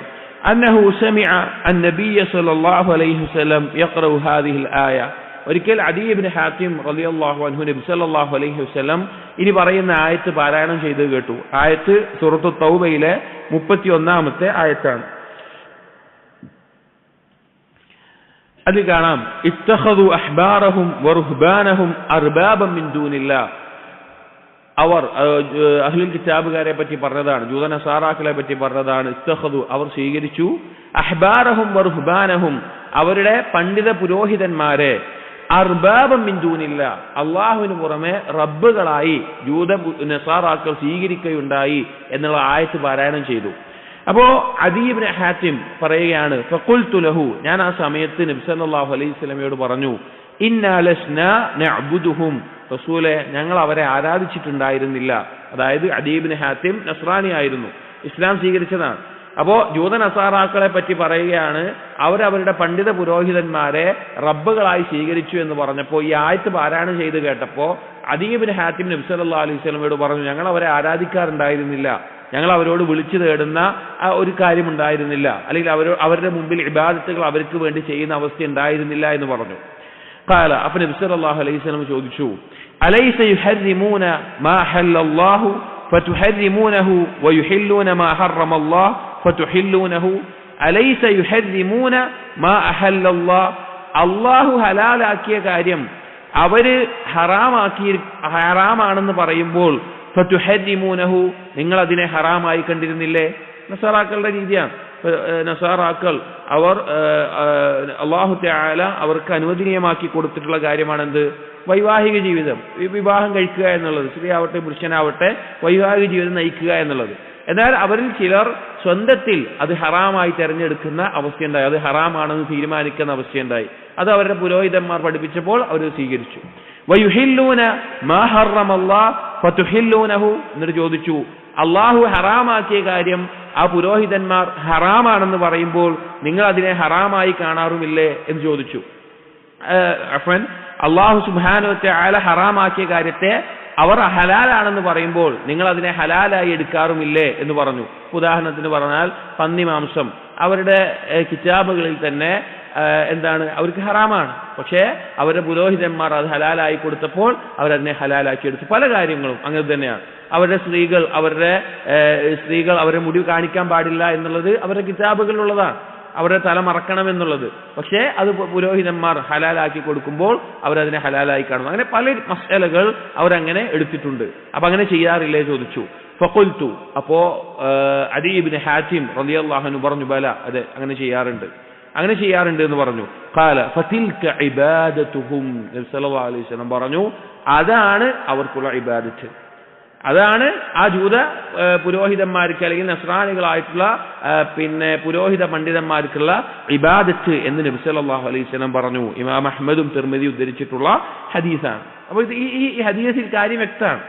أنه سمع النبي صلى الله عليه وسلم يقرأ هذه الآية. ഒരിക്കൽ അദി ഇബ്നു ഹാത്തിം റളിയല്ലാഹു അൻഹു നബി സല്ലല്ലാഹു അലൈഹി വസല്ലം ഇനി പറയുന്ന ആയത്ത് പാരായണം ചെയ്തു കേട്ടു. ആയത്ത് സൂറത്തു തൗബയിലെ 31-ാമത്തെ ആയത്താണ്. അതിൽ കാണാം, ഇത്തഖദു അഹ്ബാറഹും വറുഹ്ബാനഹും അർബാബൻ മിൻ ദൂനില്ലാഹ്. അവർ അഹ്ലുൽ കിതാബുകാരെ പറ്റി പറഞ്ഞതാണ്, ജൂത നസാറാക്കളെ പറ്റി പറഞ്ഞതാണ്. ഇത്തഖദു, അവർ സ്വീകരിച്ചു, അഹ്ബാറഹും വറുഹ്ബാനഹും, അവരുടെ പണ്ഡിത പുരോഹിതന്മാരെ, അർബാബൻ മിൻ ദൂനില്ലാഹ്, അല്ലാഹുവിന് പുറമെ റബ്ബുകളായി ജൂത നസാറാക്കൾ സ്വീകരിക്കുകയുണ്ടായി എന്നുള്ള ആയത്ത് പാരായണം ചെയ്തു. അപ്പോ അദി ഇബ്നു ഹാത്തിം പറയുകയാണ്, ഫഖുൽതു ലഹു, ഞാൻ ആ സമയത്ത് നബി സല്ലല്ലാഹു അലൈഹി വസല്ലമയോട് പറഞ്ഞു, ഇന്നാ ലസ്നാ നഅ്ബുദുഹും, റസൂലേ, ഞങ്ങൾ അവരെ ആരാധിച്ചിട്ടുണ്ടായിരുന്നില്ല. അതായത് അദി ഇബ്നു ഹാത്തിം നസ്രാനി ആയിരുന്നു, ഇസ്ലാം സ്വീകരിച്ചതാണ്. അപ്പോ ജൂത നസാറാക്കളെ പറ്റി പറയുകയാണ്, അവരവരുടെ പണ്ഡിത പുരോഹിതന്മാരെ റബ്ബുകളായി സ്വീകരിച്ചു എന്ന് പറഞ്ഞപ്പോൾ ഈ ആയത്ത് പാരായണം ചെയ്ത് കേട്ടപ്പോൾ അദി ഇബ്നു ഹാത്തിം നബി സല്ലല്ലാഹു അലൈഹി വസല്ലമയോട് പറഞ്ഞു, ഞങ്ങൾ അവരെ ആരാധിക്കാറുണ്ടായിരുന്നില്ല, ഞങ്ങൾ അവരോട് വിളിച്ചു തേടുന്ന ഒരു കാര്യം ഉണ്ടായിരുന്നില്ല, അല്ലെങ്കിൽ അവരുടെ മുമ്പിൽ ഇബാദത്തുകൾ അവർക്ക് വേണ്ടി ചെയ്യുന്ന അവസ്ഥ ഉണ്ടായിരുന്നില്ല എന്ന് പറഞ്ഞു. ഖാല, അപ്പോൾ നബി സല്ലല്ലാഹു അലൈഹി വസല്ലം ചോദിച്ചു, അലൈസ യുഹർരിമൂന മാ ഹല്ലല്ലാഹു ഫതുഹർരിമൂനഹു വയുഹില്ലൂന മാ ഹറമല്ലാഹു ഫതുഹില്ലൂനഹു. അലൈസ യുഹർരിമൂന മാ അഹല്ലല്ലാഹു, അല്ലാഹു ഹലാലാക്കിയ കാര്യം അവര് ഹറാമാണെന്ന് പറയുമ്പോൾ ഫതുഹരിമൂനഹു, നിങ്ങൾ അതിനെ ഹറാമായി കണ്ടിരുന്നില്ലേ? നസാറാക്കളുടെ രീതിയാണ്. നസാറാക്കൾ അവർ അല്ലാഹു തആല അവർക്ക് അനുവദനീയമാക്കി കൊടുത്തിട്ടുള്ള കാര്യമാണെന്ത്? വൈവാഹിക ജീവിതം, വിവാഹം കഴിക്കുക എന്നുള്ളത്, സ്ത്രീ ആവട്ടെ പുരുഷനാവട്ടെ വൈവാഹിക ജീവിതം നയിക്കുക എന്നുള്ളത്. എന്നാൽ അവരിൽ ചിലർ സ്വന്തത്തിൽ അത് ഹറാമായി തെരഞ്ഞെടുക്കുന്ന അവസ്ഥയുണ്ടായി, അത് ഹറാമാണെന്ന് തീരുമാനിക്കുന്ന അവസ്ഥയുണ്ടായി. അത് അവരുടെ പുരോഹിതന്മാർ പഠിപ്പിച്ചപ്പോൾ അവർ സ്വീകരിച്ചു. വയുഹില്ലൂന മാ ഹറമല്ലാഹ് ഫതുഹില്ലൂനഹു, എന്നിട്ട് ചോദിച്ചു അള്ളാഹു ഹറാമാക്കിയ കാര്യം ആ പുരോഹിതന്മാർ ഹറാമാണെന്ന് പറയുമ്പോൾ നിങ്ങൾ അതിനെ ഹറാമായി കാണാറുമില്ലേ എന്ന് ചോദിച്ചു. അള്ളാഹു സുബ്ഹാനഹു വ തആല ഹറാമാക്കിയ കാര്യത്തെ അവർ ഹലാലാണെന്ന് പറയുമ്പോൾ നിങ്ങൾ അതിനെ ഹലാലായി എടുക്കാറുമില്ലേ എന്ന് പറഞ്ഞു. ഉദാഹരണത്തിന് പറഞ്ഞാൽ പന്നി മാംസം അവരുടെ കിതാബുകളിൽ തന്നെ എന്താണ്, അവർക്ക് ഹറാമാണ്. പക്ഷേ അവരുടെ പുരോഹിതന്മാർ അത് ഹലാലായി കൊടുത്തപ്പോൾ അവരതിനെ ഹലാലാക്കി എടുത്തു. പല കാര്യങ്ങളും അങ്ങനെ തന്നെയാണ്. അവരുടെ സ്ത്രീകൾ അവരുടെ മുടി കാണിക്കാൻ പാടില്ല എന്നുള്ളത് അവരുടെ കിതാബുകളിലുള്ളതാണ്, അവരുടെ തല മറക്കണം എന്നുള്ളത്. പക്ഷേ അത് പുരോഹിതന്മാർ ഹലാലാക്കി കൊടുക്കുമ്പോൾ അവരതിനെ ഹലാലായി കാണും. അങ്ങനെ പല മസ്അലകൾ അവരങ്ങനെ എടുത്തിട്ടുണ്ട്. അപ്പൊ അങ്ങനെ ചെയ്യാറില്ലേ ചോദിച്ചു. ഫഖുൽതു, അപ്പോ അദി ഇബ്നു ഹാത്തിം റളിയല്ലാഹു അൻഹു പറഞ്ഞു ബല, അതെ അങ്ങനെ ചെയ്യാറുണ്ട് എന്ന് പറഞ്ഞു. ഖാല ഫതിൽക ഇബാദതുഹും, നബി സല്ലല്ലാഹു അലൈഹി വസല്ലം പറഞ്ഞു അതാണ് അവർക്കുള്ള ഇബാദത്ത്, അതാണ് ആ ജൂത പുരോഹിതന്മാർക്ക് അല്ലെങ്കിൽ നസ്രാനികളായിട്ടുള്ള പുരോഹിത പണ്ഡിതന്മാർക്കുള്ള ഇബാദത്ത് എന്ന് നബി സല്ലല്ലാഹു അലൈഹി വസല്ലം പറഞ്ഞു. ഇമാം അഹ്മദും തിർമിദി ഉദ്ധരിച്ചിട്ടുള്ള ഹദീസാണ്. അപ്പോൾ ഈ ഹദീസിൽ കാര്യം വ്യക്തമാണ്,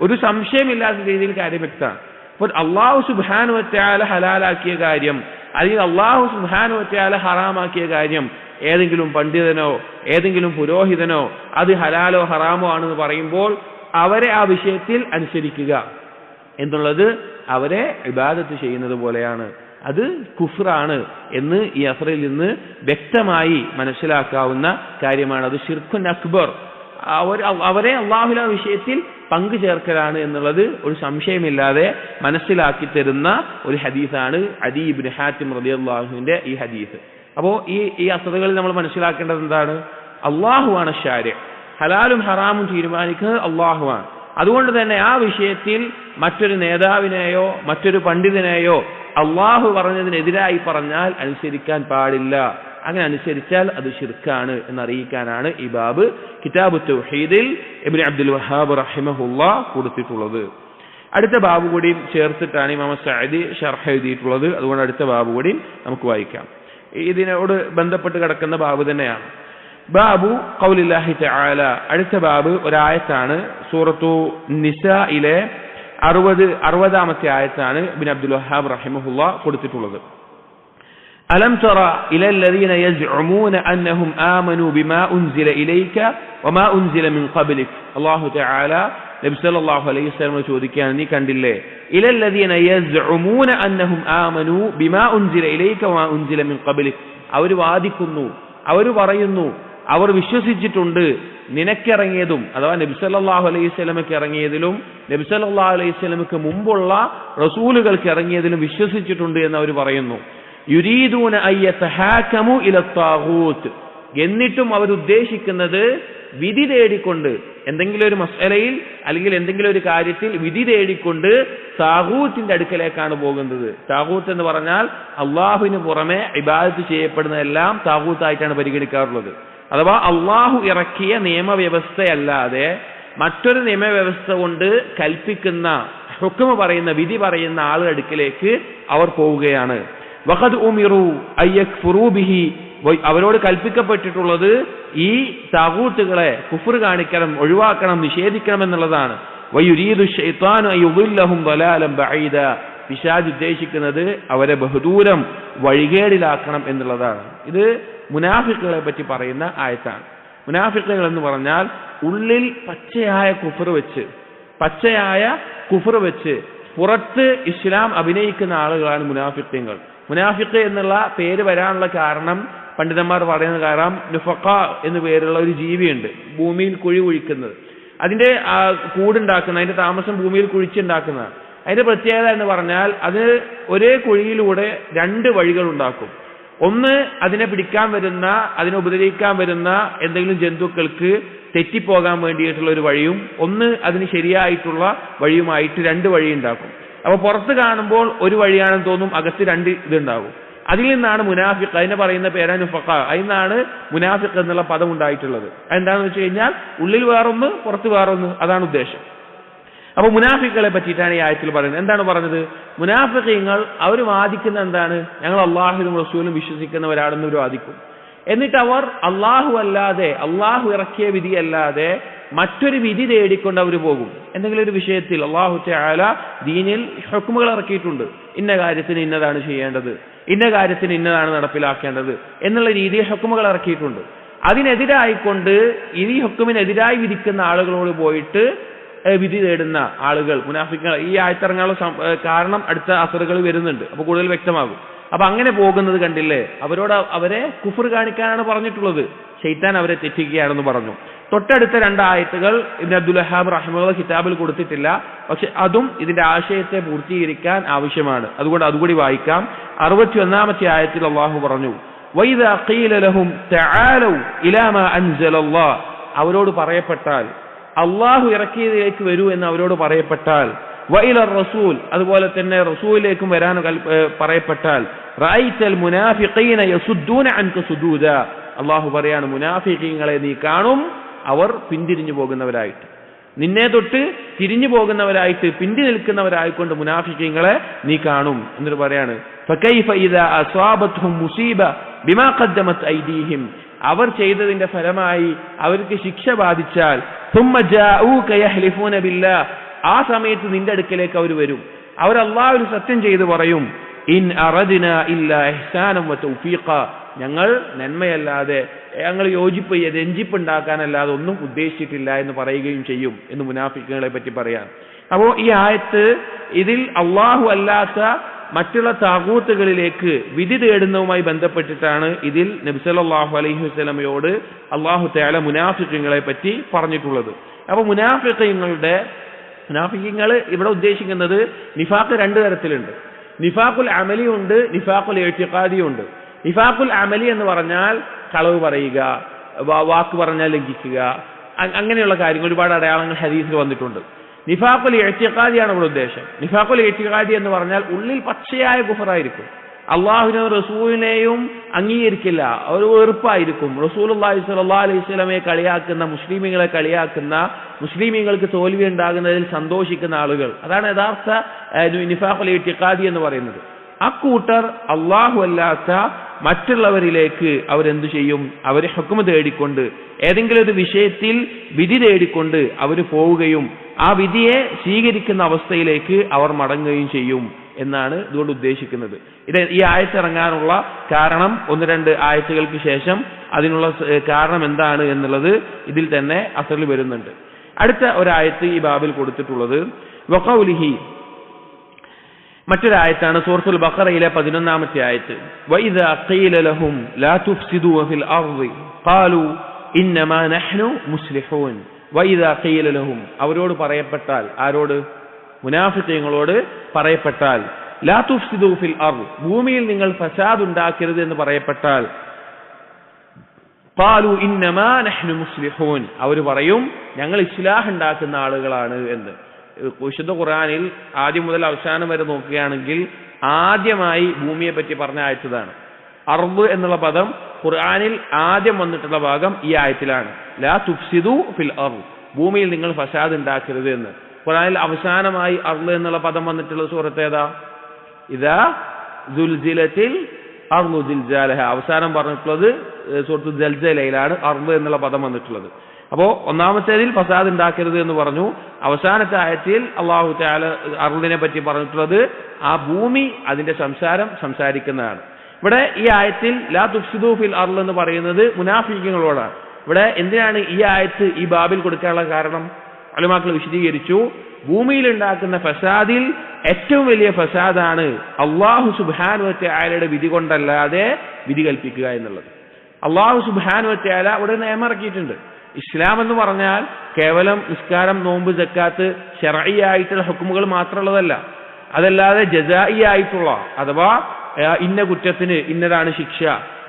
ഒരു സംശയമില്ലാത്ത രീതിയിൽ കാര്യം വ്യക്തമാണ്. അപ്പോൾ അള്ളാഹു സുബ്ഹാനഹു വ തആല ഹലാലാക്കിയ കാര്യം അല്ലെങ്കിൽ അള്ളാഹു സുബ്ഹാനഹു വ തആല ഹറാമാക്കിയ കാര്യം ഏതെങ്കിലും പണ്ഡിതനോ ഏതെങ്കിലും പുരോഹിതനോ അത് ഹലാലോ ഹറാമോ ആണെന്ന് പറയുമ്പോൾ അവരെ ആ വിഷയത്തിൽ അനുസരിക്കുക എന്നുള്ളത് അവരെ ഇബാദത്ത് ചെയ്യുന്നത് പോലെയാണ്, അത് കുഫ്റാണ് എന്ന് ഈ അസ്റിൽ നിന്ന് വ്യക്തമായി മനസ്സിലാക്കാവുന്ന കാര്യമാണ്. അത് ശിർക്കുൻ അക്ബർ, അവരെ അള്ളാഹുവിന്റെ വിഷയത്തിൽ പങ്കു ചേർക്കലാണ് എന്നുള്ളത് ഒരു സംശയമില്ലാതെ മനസ്സിലാക്കി തരുന്ന ഒരു ഹദീസാണ് അദി ഇബ്നു ഹാത്തിം റളിയല്ലാഹുവിന്റെ ഈ ഹദീസ്. അപ്പോൾ ഈ അസ്റുകളിൽ നമ്മൾ മനസ്സിലാക്കേണ്ടത് എന്താണ്? അള്ളാഹുവാണ് ശാരി', ഹലാലും ഹറാമും തീരുമാനിക്കുന്നത് അള്ളാഹുവാണ്. അതുകൊണ്ട് തന്നെ ആ വിഷയത്തിൽ മറ്റൊരു നേതാവിനെയോ മറ്റൊരു പണ്ഡിതനെയോ അള്ളാഹു പറഞ്ഞതിനെതിരായി പറഞ്ഞാൽ അനുസരിക്കാൻ പാടില്ല. അങ്ങനെ അനുസരിച്ചാൽ അത് ശിർക്കാണ് എന്നറിയിക്കാനാണ് ഈ ബാബ് കിതാബു തൗഹീദിൽ ഇബ്നു അബ്ദുൽ വഹാബ് റഹിമഹുല്ലാഹ് കൊടുത്തിട്ടുള്ളത്. അടുത്ത ബാബ് കൂടി ചേർത്തിട്ടാണ് ഇമാം സഅദി ശർഹ് എഴുതിയിട്ടുള്ളത്. അതുകൊണ്ട് അടുത്ത ബാബ് കൂടി നമുക്ക് വായിക്കാം. ഇതിനോട് ബന്ധപ്പെട്ട് കിടക്കുന്ന ബാബ് തന്നെയാണ്. ബാബു ഖൗലില്ലാഹി തആല, അടുത്ത ബാബ് ഒരായത്താണ്. സൂറത്തു നിസായിലെ 60ാമത്തെ ആയത്താണ് ഇബ്നു അബ്ദുൽ വഹാബ് റഹിമഹുല്ലാഹ് കൊടുത്തിട്ടുള്ളത്. അലം തറ ഇലൽ ലദീന യസ്ഉമൂന അന്നഹും ആമനൂ ബിമാ ഉൻസില ഇലൈക വമാ ഉൻസില മിൻ ഖബ്ലിക്. അല്ലാഹു തആല നബി സല്ലല്ലാഹു അലൈഹി വസല്ലം ചോദിക്കുകയാണ്, നീ കണ്ടില്ലേ ഇലൽ ലദീന യസ്ഉമൂന അന്നഹും ആമനൂ ബിമാ ഉൻസില ഇലൈക വമാ ഉൻസില മിൻ ഖബ്ലിക്. അവർ വാദിക്കുന്നു, അവർ പറയുന്നു, അവർ വിശ്വസിച്ചിട്ടുണ്ട് നിനക്കിറങ്ങിയതും അഥവാ നബി സല്ലല്ലാഹു അലൈഹി വസല്ലമക്ക് ഇറങ്ങിയതിലും നബി സല്ലല്ലാഹു അലൈഹി വസല്ലമക്ക് മുമ്പുള്ള റസൂലുകൾക്ക് ഇറങ്ങിയതിലും വിശ്വസിച്ചിട്ടുണ്ട് എന്ന് അവർ പറയുന്നു. യുരീദൂന അയ്യതഹാകമു ഇലത്താഗൂത്ത്, എന്നിട്ടും അവർ ഉദ്ദേശിക്കുന്നത് വിധി തേടിക്കൊണ്ട് എന്തെങ്കിലും ഒരു മസ്അലയിൽ അല്ലെങ്കിൽ എന്തെങ്കിലും ഒരു കാര്യത്തിൽ വിധി തേടിക്കൊണ്ട് താഗൂത്തിന്റെ അടുക്കലേക്കാണ് പോകുന്നത്. താഗൂത്ത് എന്ന് പറഞ്ഞാൽ അള്ളാഹുവിന് പുറമെ ഇബാദത്ത് ചെയ്യപ്പെടുന്നതെല്ലാം താഗൂത്തായിട്ടാണ് പരിഗണിക്കാറുള്ളത്. അഥവാ അള്ളാഹു ഇറക്കിയ നിയമവ്യവസ്ഥയല്ലാതെ മറ്റൊരു നിയമവ്യവസ്ഥ കൊണ്ട് കൽപ്പിക്കുന്ന ഹുക്മ പറയുന്ന വിധി പറയുന്ന ആളുടെ അടുക്കിലേക്ക് അവർ പോവുകയാണ്. വഖദ് ഉമിറു അയ്യക്ഫുറൂ ബിഹി, അവരോട് കൽപ്പിക്കപ്പെട്ടിട്ടുള്ളത് ഈ താഗൂത്തുകളെ കുഫ്ർ കാണിക്കണം, ഒഴിവാക്കണം, നിഷേധിക്കണം എന്നുള്ളതാണ്. വയുരീദു ശൈത്താനു അയ്യുദില്ലഹും ദലാലൻ ബഈദ, പിശാച് ഉദ്ദേശിക്കുന്നത് അവരെ ബഹുദൂരം വഴികേടിലാക്കണം എന്നുള്ളതാണ്. ഇത് മുനാഫിക്കുകളെ പറ്റി പറയുന്ന ആയത്താണ്. മുനാഫിക്കുകൾ എന്ന് പറഞ്ഞാൽ ഉള്ളിൽ പച്ചയായ കുഫർ വെച്ച് പുറത്ത് ഇസ്ലാം അഭിനയിക്കുന്ന ആളുകളാണ് മുനാഫിക്കുകൾ. മുനാഫിഖ് എന്നുള്ള പേര് വരാനുള്ള കാരണം പണ്ഡിതന്മാർ പറയുന്ന കാരണം നുഫഖ എന്നു പേരുള്ള ഒരു ജീവിയുണ്ട് ഭൂമിയിൽ കുഴി കുഴിക്കുന്നത്. അതിന്റെ കൂടുണ്ടാക്കുന്ന, അതിന്റെ താമസം ഭൂമിയിൽ കുഴിച്ചുണ്ടാക്കുന്നതാണ്. അതിന്റെ പ്രത്യേകത എന്ന് പറഞ്ഞാൽ അത് ഒരേ കുഴിയിലൂടെ 2 വഴികൾ ഉണ്ടാക്കും. ഒന്ന് അതിനെ പിടിക്കാൻ വരുന്ന, അതിനെ ഉപദ്രവിക്കാൻ വരുന്ന എന്തെങ്കിലും ജന്തുക്കൾക്ക് തെറ്റിപ്പോകാൻ വേണ്ടിയിട്ടുള്ള ഒരു വഴിയും, ഒന്ന് അതിന് ശരിയായിട്ടുള്ള വഴിയുമായിട്ട് 2 വഴി ഉണ്ടാക്കും. അപ്പൊ പുറത്ത് കാണുമ്പോൾ ഒരു വഴിയാണെന്ന് തോന്നും, അകത്ത് 2 ഇതുണ്ടാകും. അതിൽ നിന്നാണ് മുനാഫിഖ്, അതിനെ പറയുന്ന പേരാണ് നുഫഖ. അതിൽ നിന്നാണ് മുനാഫിഖ് എന്നുള്ള പദം ഉണ്ടായിട്ടുള്ളത്. അതെന്താണെന്ന് വെച്ച് കഴിഞ്ഞാൽ ഉള്ളിൽ വേറൊന്ന് പുറത്ത് വേറൊന്ന്, അതാണ് ഉദ്ദേശം. അപ്പൊ മുനാഫിക്കുകളെ പറ്റിയിട്ടാണ് ഈ ആയത്തിൽ പറയുന്നത്. എന്താണ് പറഞ്ഞത്? മുനാഫിഖീങ്ങൾ അവർ വാദിക്കുന്ന എന്താണ്? ഞങ്ങൾ അള്ളാഹുവിനും റസൂലും വിശ്വസിക്കുന്നവരാണെന്ന് അവർ വാദിക്കും. എന്നിട്ട് അവർ അള്ളാഹു അല്ലാതെ, അള്ളാഹു ഇറക്കിയ വിധിയല്ലാതെ മറ്റൊരു വിധി തേടിക്കൊണ്ട് അവർ പോകും. എന്തെങ്കിലും ഒരു വിഷയത്തിൽ അള്ളാഹു തആല ദീനിൽ ഹുക്മുകൾ ഇറക്കിയിട്ടുണ്ട്, ഇന്ന കാര്യത്തിന് ഇന്നതാണ് ചെയ്യേണ്ടത്, ഇന്ന കാര്യത്തിന് ഇന്നതാണ് നടപ്പിലാക്കേണ്ടത് എന്നുള്ള രീതിയിൽ ഹുക്മുകൾ ഇറക്കിയിട്ടുണ്ട്. അതിനെതിരായിക്കൊണ്ട് ഈ ഹുക്കുമിനെതിരായി വിധിക്കുന്ന ആളുകളോട് പോയിട്ട് വിധി തേടുന്ന ആളുകൾ മുനാഫിക്കുകൾ. ഈ ആയത്തിറങ്ങാനുള്ള കാരണം അടുത്ത അസറുകൾ വരുന്നുണ്ട്, അപ്പൊ കൂടുതൽ വ്യക്തമാകും. അപ്പൊ അങ്ങനെ പോകുന്നത് കണ്ടില്ലേ, അവരെ കുഫർ കാണിക്കാനാണ് പറഞ്ഞിട്ടുള്ളത്, ശൈത്താൻ അവരെ തെറ്റിക്കുകയാണെന്ന് പറഞ്ഞു. തൊട്ടടുത്ത 2 ആയത്തുകൾ ഇബ്നു അബ്ദുൽ വഹാബ് റഹിമഹുല്ലാഹ് കിതാബിൽ കൊടുത്തിട്ടില്ല, പക്ഷെ അതും ഇതിന്റെ ആശയത്തെ പൂർത്തീകരിക്കാൻ ആവശ്യമാണ്. അതുകൊണ്ട് അതുകൂടി വായിക്കാം. 61-ാമത്തെ ആയത്തിൽ അള്ളാഹു പറഞ്ഞു, വൈദാ ഖീല ലഹും തആലൂ ഇലാ മാ അൻസലല്ലാഹ്, അവരോട് പറയപ്പെട്ടാൽ അള്ളാഹു ഇറക്കിയതിലേക്ക് വരൂ എന്ന് അവരോട് പറയപ്പെട്ടാൽ, വഇല റസൂൽ, അതുപോലെ തന്നെ റസൂലിലേക്കും വരാൻ പറയപ്പെട്ടാൽ, റഅയ്തൽ മുനാഫിഖീന യസുദ്ദൂന അൻക സുദൂദാ, അള്ളാഹു പറയാണ് മുനാഫിഖീങ്ങളെ നീ കാണും അവർ പിന്തിരിഞ്ഞു പോകുന്നവരായിട്ട്, നിന്നെ തൊട്ട് തിരിഞ്ഞു പോകുന്നവരായിട്ട്, പിന്തി നിൽക്കുന്നവരായിക്കൊണ്ട് മുനാഫിഖീങ്ങളെ നീ കാണും. എന്നിട്ട് പറയാണ് ഫകൈഫ ഇദാ അസ്വാബത്ഹും മുസീബ ബിമാ ഖദ്ദമത് ഐദീഹിം, അവർ ചെയ്തതിന്റെ ഫലമായി അവർക്ക് ശിക്ഷ ബാധിച്ചാൽ, സുമ്മ ജാഊക യഹ്ലിഫൂന ബില്ലാഹ്, ആ സമയത്ത് നിന്റെ അടുക്കലേക്ക് അവർ വരും, അവർ അല്ലാഹുവിൽ സത്യം ചെയ്ത് പറയും, ഇൻ അറദ്നാ ഇല്ലാ ഇഹ്സാനം വ തൗഫീഖ, ഞങ്ങൾ നന്മയല്ലാതെ, ഞങ്ങൾ രഞ്ജിപ്പുണ്ടാക്കാനല്ലാതെ ഒന്നും ഉദ്ദേശിച്ചിട്ടില്ല എന്ന് പറയുകയും ചെയ്യും എന്ന് മുനാഫിക്കുകളെ പറ്റി പറയാൻ. അപ്പോൾ ഈ ആയത്ത് ഇതിൽ അള്ളാഹു അല്ലാത്ത മറ്റുള്ള താഗൂത്തുകളിലേക്ക് വിധി തേടുന്നതുമായി ബന്ധപ്പെട്ടിട്ടാണ് ഇതിൽ നബി സല്ലല്ലാഹു അലൈഹി വസല്ലമയോട് അള്ളാഹു തആല മുനാഫിക്കുകളെ പറ്റി പറഞ്ഞിട്ടുള്ളത്. അപ്പോൾ മുനാഫിക്കുകൾ ഇവിടെ ഉദ്ദേശിക്കുന്നത് നിഫാഖ് 2 തരത്തിലുണ്ട്. നിഫാഖുൽ അമലി ഉണ്ട്, നിഫാഖുൽ ഇഅ്തിഖാദി ഉണ്ട്. നിഫാഖുൽ അമലി എന്ന് പറഞ്ഞാൽ കളവ് പറയുക, വാക്ക് പറഞ്ഞാൽ ലംഘിക്കുക, അങ്ങനെയുള്ള കാര്യങ്ങൾ ഒരുപാട് അടയാളങ്ങൾ ഹദീസിൽ വന്നിട്ടുണ്ട്. നിഫാഖുൽ ഇഅ്തിഖാദിയാണ് ഇവിടെ ഉദ്ദേശം. നിഫാഖുൽ ഇഅ്തിഖാദി എന്ന് പറഞ്ഞാൽ ഉള്ളിൽ പച്ചയായ കുഫറായിരിക്കും, അള്ളാഹുവിനെയും റസൂലിനെയും അംഗീകരിക്കില്ല, ഒരു വെറുപ്പായിരിക്കും. റസൂലുള്ളാഹി സ്വല്ലല്ലാഹു അലൈഹി വസല്ലമയെ കളിയാക്കുന്ന, മുസ്ലിമീങ്ങളെ കളിയാക്കുന്ന, മുസ്ലിമീങ്ങൾക്ക് തോൽവി ഉണ്ടാകുന്നതിൽ സന്തോഷിക്കുന്ന ആളുകൾ, അതാണ് യഥാർത്ഥ നിഫാഖുൽ ഇഅ്തിഖാദി എന്ന് പറയുന്നത്. അക്കൂട്ടർ അള്ളാഹു അല്ലാത്ത മറ്റുള്ളവരിലേക്ക് അവരെന്തു ചെയ്യും? അവരെ ഹുക്മ് തേടിക്കൊണ്ട്, ഏതെങ്കിലും ഒരു വിഷയത്തിൽ വിധി തേടിക്കൊണ്ട് അവർ പോവുകയും ആ വിധിയെ സ്വീകരിക്കുന്ന അവസ്ഥയിലേക്ക് അവർ മടങ്ങുകയും ചെയ്യും എന്നാണ് ഇതുകൊണ്ട് ഉദ്ദേശിക്കുന്നത്. ഈ ആയത്തിറങ്ങാനുള്ള കാരണം 1-2 ആയത്തുകൾക്ക് ശേഷം അതിനുള്ള കാരണം എന്താണ് എന്നുള്ളത് ഇതിൽ തന്നെ അസറിൽ വരുന്നുണ്ട്. അടുത്ത ഒരായത്ത് ഈ ബാബിൽ കൊടുത്തിട്ടുള്ളത് വഖൗലിഹി, മറ്റൊരായത്താണ് സൂറത്തുൽ ബഖറയിലെ 11-ാമത്തെ ആയത്ത്. വഇദാ ഖീല ലഹും ലാ തുഫ്സിദൂ ഫിൽ അർദി ഖാലൂ ഇന്നമാ നഹ്നു മുസ്ലിഹൂൻ. വഇദാ ഖീല ലഹും, അവരോട് പറയപ്പെട്ടാൽ, ആരോട്? മുനാഫിഖീങ്ങളോട് പറയപ്പെട്ടാൽ, ലാ തുഫ്സിദൂ ഫിൽ അർദ്, ഭൂമിയിൽ നിങ്ങൾ ഫസാദ് ഉണ്ടാക്കരുത് എന്ന് പറയപ്പെട്ടാൽ, ഖാലൂ ഇന്നമാ നഹ്നു മുസ്ലിഹൂൻ, അവർ പറയും ഞങ്ങൾ ഇസ്ലാഹ് ഉണ്ടാക്കുന്ന ആളുകളാണ് എന്ന്. വിശുദ്ധ ഖുർആനിൽ ആദ്യം മുതൽ അവസാനം വരെ നോക്കുകയാണെങ്കിൽ ആദ്യമായി ഭൂമിയെ പറ്റി പറഞ്ഞ ആയത്തതാണ്. അർദ് എന്നുള്ള പദം ഖുർആനിൽ ആദ്യം വന്നിട്ടുള്ള ഭാഗം ഈ ആയത്തിലാണ്. ലാ തുഫ്സിദൂ ഫിൽ അർദ്, ഭൂമിയിൽ നിങ്ങൾ ഫസാദ് ഉണ്ടാക്കരുത് എന്ന്. ഖുർആനിൽ അവസാനമായി അർദ് എന്നുള്ള പദം വന്നിട്ടുള്ള സൂറത്ത് ഏതാ? ഇദാ സുൽസിലത്തിൽ അർദു സിൽസാലഹ, അവസാനം പറഞ്ഞിട്ടുള്ളത് സൂറത്ത് സൽസലയിലാണ് അർദ് എന്നുള്ള പദം വന്നിട്ടുള്ളത്. അപ്പോ ഒന്നാമത്തേതിൽ ഫസാദ് ഉണ്ടാക്കരുത് എന്ന് പറഞ്ഞു. അവസാനത്തെ ആയത്തിൽ അല്ലാഹു തആല അർദിനെ പറ്റി പറഞ്ഞിട്ടുള്ളത് ആ ഭൂമി, അതിന്റെ സംസാരിക്കുന്നതാണ്. ഇവിടെ ഈ ആയത്തിൽ ലാ തുഫ്സിദൂ ഫിൽ അർദ് എന്ന് പറയുന്നത് മുനാഫിഖീങ്ങളോടാണ്. ഇവിടെ എന്തിനാണ് ഈ ആയത്ത് ഈ ബാബിൽ കൊടുക്കാനുള്ള കാരണം? ഉലമാക്കൾ വിശദീകരിച്ചു. ഭൂമിയിൽ ഉണ്ടാക്കുന്ന ഫസാദിൽ ഏറ്റവും വലിയ ഫസാദാണ് അല്ലാഹു സുബ്ഹാനഹു വ തആലയുടെ വിധി കൊണ്ടല്ലാതെ വിധി കൽപ്പിക്കുക എന്നുള്ളത്. അല്ലാഹു സുബ്ഹാനഹു വ തആല ഇവിടെ നിയമമിറക്കിയിട്ടുണ്ട്. ഇസ്ലാം എന്ന് പറഞ്ഞാൽ കേവലം നിസ്കാരം, നോമ്പ്, സക്കാത്ത് ശർഈ ആയിട്ടുള്ള ഹുക്മുകൾ മാത്രമുള്ളതല്ല. അതല്ലാതെ ജസാഇ ആയിട്ടുള്ള, അഥവാ ഇന്ന കുറ്റത്തിന് ഇന്നതാണ് ശിക്ഷ,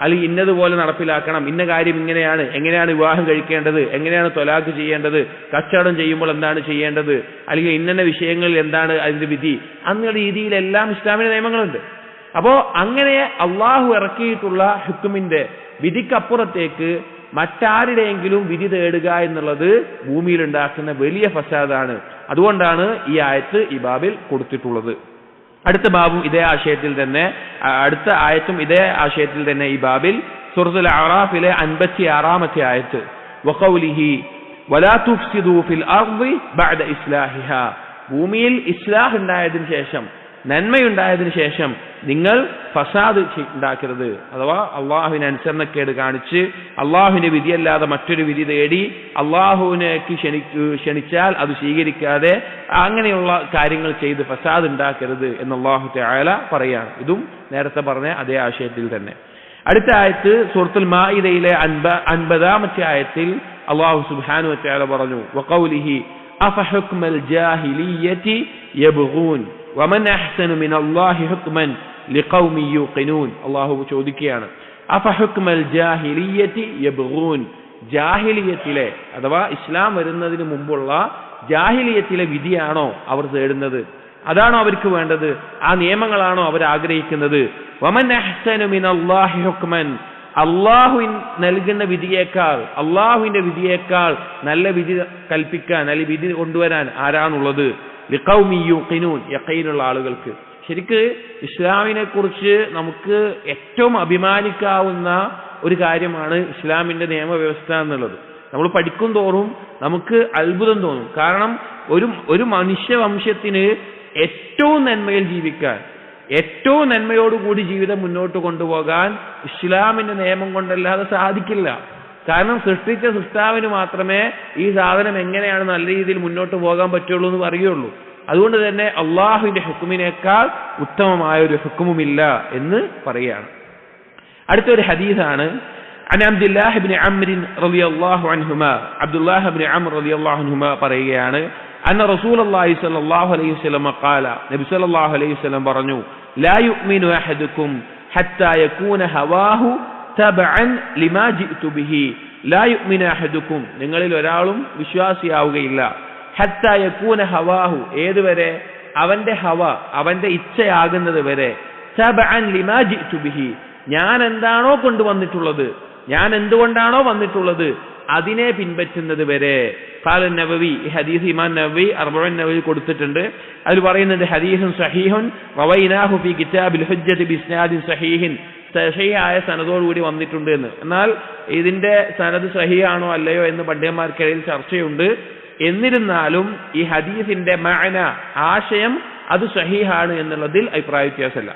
അല്ലെങ്കിൽ ഇന്നതുപോലെ നടപ്പിലാക്കണം, ഇന്ന കാര്യം ഇങ്ങനെയാണ്, എങ്ങനെയാണ് വിവാഹം കഴിക്കേണ്ടത്, എങ്ങനെയാണ് ത്വലാഖ് ചെയ്യേണ്ടത്, കച്ചവടം ചെയ്യുമ്പോൾ എന്താണ് ചെയ്യേണ്ടത്, അല്ലെങ്കിൽ ഇന്ന വിഷയങ്ങളിൽ എന്താണ് അതിന്റെ വിധി, അങ്ങനെ രീതിയിലെല്ലാം ഇസ്ലാമിന്റെ നിയമങ്ങളുണ്ട്. അപ്പോ അങ്ങനെ അള്ളാഹു ഇറക്കിയിട്ടുള്ള ഹുക്മിന്റെ വിധിക്കപ്പുറത്തേക്ക് മറ്റാരുടെയെങ്കിലും വിധി തേടുക എന്നുള്ളത് ഭൂമിയിൽ ഉണ്ടാക്കുന്ന വലിയ ഫസാദാണ്. അതുകൊണ്ടാണ് ഈ ആയത്ത് ഈ ബാബിൽ കൊടുത്തിട്ടുള്ളത്. അടുത്ത ബാബും ഇതേ ആശയത്തിൽ തന്നെ, അടുത്ത ആയത്തും ഇതേ ആശയത്തിൽ തന്നെ ഈ ബാബിൽ സൂറത്തുൽ അറാഫിലെ 56-ാമത്തെ ആയത്ത്, വഖൗലിഹി വലാ തുഫ്സിദൂ ഫിൽ അർദി ബഅദ ഇസ്ലാഹിഹാ, ഭൂമിയിൽ ഇസ്ലാഹ് ഉണ്ടായതിനു ശേഷം, നന്മയുണ്ടായതിനു ശേഷം നിങ്ങൾ ഫസാദ് ഉണ്ടാക്കരുത്. അഥവാ അള്ളാഹുവിന് അനുസരണക്കേട് കാണിച്ച് അള്ളാഹുവിന്റെ വിധിയല്ലാതെ മറ്റൊരു വിധി തേടി അള്ളാഹുവിനേക്ക് ക്ഷണിച്ചാൽ അത് സ്വീകരിക്കാതെ അങ്ങനെയുള്ള കാര്യങ്ങൾ ചെയ്ത് ഫസാദ് ഉണ്ടാക്കരുത് എന്ന് അല്ലാഹു തആല പറയാണ്. ഇതും നേരത്തെ പറഞ്ഞ അതേ ആശയത്തിൽ തന്നെ. അടുത്ത ആയത്ത് സൂറത്തുൽ മാഇദയിലെ 50-ാമത്തെ ആയത്തിൽ അല്ലാഹു സുബ്ഹാനഹു വ തആല പറഞ്ഞു, വഖൗലിഹി അഫഹുക്മൽ ജാഹിലിയ്യതി യബ്ഗൂൻ വമൻ അഹ്സനു മിനല്ലാഹി ഹുക്മൻ ലിഖൗമി യൂഖിനൂൻ. അല്ലാഹു ചോദിക്കുകയാണ്, അഫഹുക്മൽ ജാഹിലിയ്യതി യബ്ഗൂൻ, ജാഹിലിയത്തിലെ അഥവാ ഇസ്ലാം വരുന്നതിന് മുമ്പുള്ള ജാഹിലിയത്തിലെ വിധിയാണോ അവർ തേടുന്നത്? അതാണോ അവർക്ക് വേണ്ടത്? ആ നിയമങ്ങളാണോ അവർ ആഗ്രഹിക്കുന്നത്? വമൻ അഹ്സനു മിനല്ലാഹി ഹുക്മൻ, അള്ളാഹു നൽകുന്ന വിധിയേക്കാൾ, അള്ളാഹുവിന്റെ വിധിയേക്കാൾ നല്ല വിധി കൽപ്പിക്കാൻ അല്ലെങ്കിൽ വിധി കൊണ്ടുവരാൻ ആരാണുള്ളത്? ലിഖൗമി യൂഖിനൂൻ, യഖീനുള്ള ആളുകൾക്ക്. ശരിക്ക് ഇസ്ലാമിനെ കുറിച്ച് നമുക്ക് ഏറ്റവും അഭിമാനിക്കാവുന്ന ഒരു കാര്യമാണ് ഇസ്ലാമിന്റെ നിയമവ്യവസ്ഥ എന്നുള്ളത്. നമ്മൾ പഠിക്കും തോറും നമുക്ക് അത്ഭുതം തോന്നും. കാരണം ഒരു മനുഷ്യവംശത്തിന് ഏറ്റവും നന്മയിൽ ജീവിക്കാൻ, ഏറ്റവും നന്മയോടുകൂടി ജീവിതം മുന്നോട്ട് കൊണ്ടുപോകാൻ ഇസ്ലാമിന്റെ നിയമം കൊണ്ടല്ലാതെ സാധിക്കില്ല. കാരണം സൃഷ്ടിച്ച സൃഷ്ടാവിന് മാത്രമേ ഈ സാധനം എങ്ങനെയാണ് നല്ല രീതിയിൽ മുന്നോട്ട് പോകാൻ പറ്റുള്ളൂ എന്ന് പറയുള്ളൂ. അതുകൊണ്ട് തന്നെ അള്ളാഹുവിന്റെ ഹുക്കുമിനേക്കാൾ ഉത്തമമായ ഒരു ഹുക്കുമില്ല എന്ന് പറയുകയാണ്. അടുത്തൊരു ഹദീസാണ്. عن عبد الله بن عمرو رضي الله عنهما, عبد الله بن عمرو رضي الله عنهما പറയുകയാണ്, أن رسول الله صلى الله عليه وسلم قال, നബി സല്ലല്ലാഹു അലൈഹി വസല്ലം പറഞ്ഞു, لا يؤمن أحدكم حتى يكون هواه تبعا لما جئت به. لا يؤمن أحدكم, നിങ്ങളിൽ ഒരാളും വിശ്വാസിയാവുകയില്ല. حتى يكون هواه, ഏതുവരെ? അവന്റെ ഹവ, അവന്റെ ഇച്ഛയാകുന്നത് വരെ. تبعا لما جئت به, ഞാൻ എന്താണോ കൊണ്ടുവന്നിട്ടുള്ളത്, ഞാൻ എന്തുകൊണ്ടാണോ വന്നിട്ടുള്ളത് അതിനെ പിൻപറ്റുന്നത് വരെ. ഖാല നവവി, ഈ ഹദീസ് ഇമാം നവവി അർബഈൻ നവവി കൊടുത്തിട്ടുണ്ട്. അതിൽ പറയുന്നുണ്ട്, ഹദീസുൻ സഹീഹുൻ റവൈനാഹു ഫീ കിതാബിൽ ഹുജ്ജത്തി ബിസ്നാദിൻ സഹീഹിൻ, സഹീഹായ സനദോടുകൂടി വന്നിട്ടുണ്ട് എന്ന്. എന്നാൽ ഇതിന്റെ സനദ് സഹീഹാണോ അല്ലയോ എന്ന് പണ്ഡിതന്മാർക്കിടയിൽ ചർച്ചയുണ്ട്. എന്നിരുന്നാലും ഈ ഹദീസിന്റെ മഅന, ആശയം അത് സഹീഹാണ് എന്നുള്ളതിൽ അഭിപ്രായ വ്യത്യാസമില്ല.